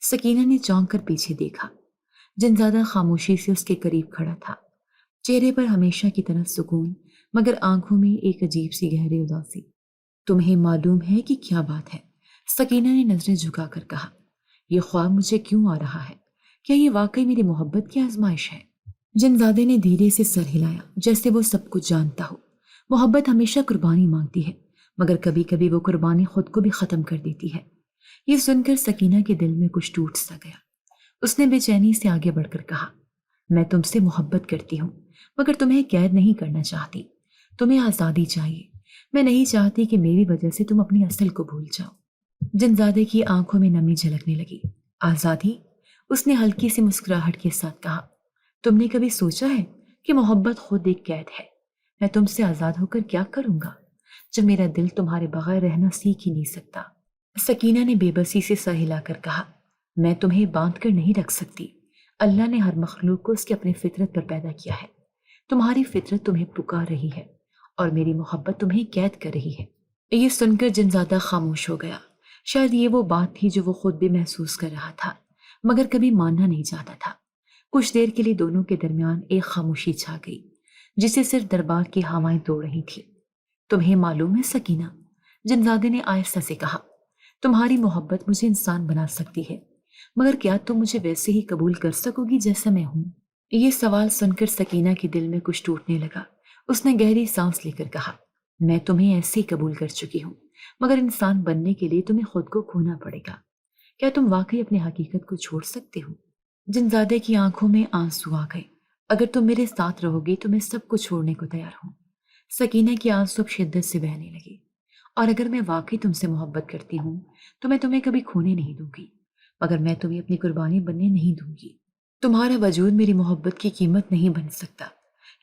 S2: سکینہ نے چونک کر پیچھے دیکھا، جنزادہ خاموشی سے اس کے قریب کھڑا تھا، چہرے پر ہمیشہ کی طرح سکون، مگر آنکھوں میں ایک عجیب سی گہری اداسی۔ تمہیں معلوم ہے کہ کیا بات ہے؟ سکینہ نے نظریں جھکا کر کہا۔ یہ خواب مجھے کیوں آ رہا ہے؟ کیا یہ واقعی میری محبت کی آزمائش ہے؟ جنزادے نے دھیرے سے سر ہلایا، جیسے وہ سب کچھ جانتا ہو۔ محبت ہمیشہ قربانی مانگتی ہے، مگر کبھی کبھی وہ قربانی خود کو بھی ختم کر دیتی ہے۔ یہ سن کر سکینہ کے دل میں کچھ ٹوٹ سا گیا۔ اس نے بے چینی سے آگے بڑھ کر کہا، میں تم سے محبت کرتی ہوں، مگر تمہیں قید نہیں کرنا چاہتی، تمہیں آزادی چاہیے۔ میں نہیں چاہتی کہ میری وجہ سے تم اپنی اصل کو بھول جاؤ۔ جنزادے کی آنکھوں میں نمی جھلکنے لگی۔ آزادی؟ اس نے ہلکی سی مسکراہٹ کے ساتھ کہا، تم نے کبھی سوچا ہے کہ محبت خود ایک قید ہے؟ میں تم سے آزاد ہو کر کیا کروں گا جب میرا دل تمہارے بغیر رہنا سیکھ ہی نہیں سکتا؟ سکینہ نے بے بسی سے سر ہلا کر کہا، میں تمہیں باندھ کر نہیں رکھ سکتی۔ اللہ نے ہر مخلوق کو اس کی اپنی فطرت پر پیدا کیا ہے۔ تمہاری فطرت تمہیں پکار رہی ہے اور میری محبت تمہیں قید کر رہی ہے۔ یہ سن کر جنزادہ خاموش ہو گیا۔ شاید یہ وہ بات تھی جو وہ خود بھی محسوس کر رہا تھا، مگر کبھی ماننا نہیں چاہتا تھا۔ کچھ دیر کے لیے دونوں کے درمیان ایک خاموشی چھا گئی، جسے صرف دربار کی ہوائیں توڑ رہی تھی۔ تمہیں معلوم ہے سکینہ، جنزادے نے آہستہ سے کہا، تمہاری محبت مجھے انسان بنا سکتی ہے، مگر کیا تم مجھے ویسے ہی قبول کر سکو گی جیسا میں ہوں؟ یہ سوال سن کر سکینہ کے دل میں کچھ ٹوٹنے لگا۔ اس نے گہری سانس لے کر کہا، میں تمہیں ایسے ہی قبول کر چکی ہوں، مگر انسان بننے کے لیے تمہیں خود کو کھونا پڑے گا۔ کیا تم واقعی اپنی حقیقت کو چھوڑ سکتے ہو؟ جنزادے کی آنکھوں میں آنسو آ گئے۔ اگر تم میرے ساتھ رہو گی تو میں سب کو چھوڑنے کو تیار ہوں۔ سکینہ کی آنسو اب شدت سے بہنے لگی۔ اور اگر میں واقعی تم سے محبت کرتی ہوں تو میں تمہیں کبھی کھونے نہیں دوں گی، مگر میں تمہیں اپنی قربانی بننے نہیں دوں گی۔ تمہارا وجود میری محبت کی قیمت نہیں بن سکتا۔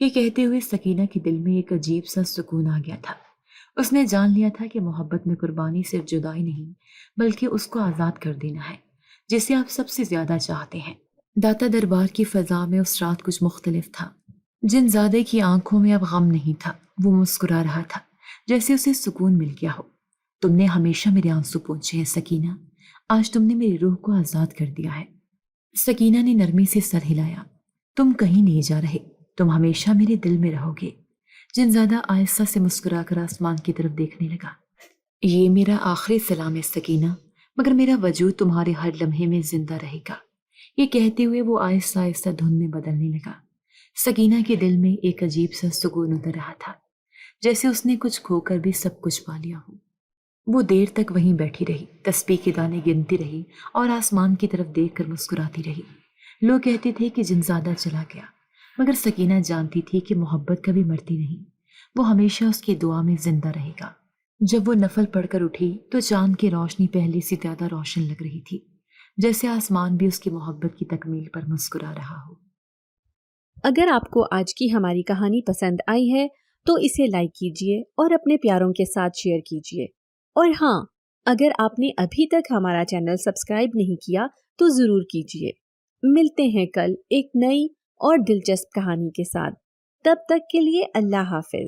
S2: یہ کہتے ہوئے سکینہ کے دل میں ایک عجیب سا سکون آ گیا تھا۔ اس نے جان لیا تھا کہ محبت میں قربانی صرف جدائی نہیں، بلکہ اس کو آزاد کر دینا ہے جسے آپ سب سے زیادہ چاہتے ہیں۔ داتا دربار کی فضا میں اس رات کچھ مختلف تھا۔ جنزادے کی آنکھوں میں اب غم نہیں تھا، وہ مسکرا رہا تھا جیسے اسے سکون مل گیا ہو۔ تم نے ہمیشہ میرے آنسو پوچھے ہیں سکینہ، آج تم نے میری روح کو آزاد کر دیا ہے۔ سکینہ نے نرمی سے سر ہلایا۔ تم کہیں نہیں جا رہے، تم ہمیشہ میرے دل میں رہو گے۔ جنزادہ آہستہ سے مسکرا کر آسمان کی طرف دیکھنے لگا۔ یہ میرا آخری سلام ہے سکینہ، مگر میرا وجود تمہارے ہر لمحے میں زندہ رہے گا۔ یہ کہتے ہوئے وہ آہستہ آہستہ دھن میں بدلنے لگا۔ سکینہ کے دل میں ایک عجیب سا سکون اتر رہا تھا، جیسے اس نے کچھ کھو کر بھی سب کچھ پا لیا ہو۔ وہ دیر تک وہیں بیٹھی رہی، تسبیح کے دانے گنتی رہی اور آسمان کی طرف دیکھ کر مسکراتی رہی۔ لوگ کہتے تھے کہ جنزادہ چلا گیا، مگر سکینہ جانتی تھی کہ محبت کبھی مرتی نہیں، وہ ہمیشہ اس کی دعا میں زندہ رہے گا۔ جب وہ نفل پڑھ کر اٹھی تو چاند کی روشنی پہلے سے زیادہ روشن لگ رہی تھی، جیسے آسمان بھی اس کی محبت کی تکمیل پر مسکرا رہا ہو۔
S1: اگر آپ کو آج کی ہماری کہانی پسند آئی ہے تو اسے لائک کیجیے اور اپنے پیاروں کے ساتھ شیئر کیجیے، اور ہاں، اگر آپ نے ابھی تک ہمارا چینل سبسکرائب نہیں کیا تو ضرور کیجیے۔ ملتے ہیں کل ایک نئی اور دلچسپ کہانی کے ساتھ، تب تک کے لیے اللہ حافظ۔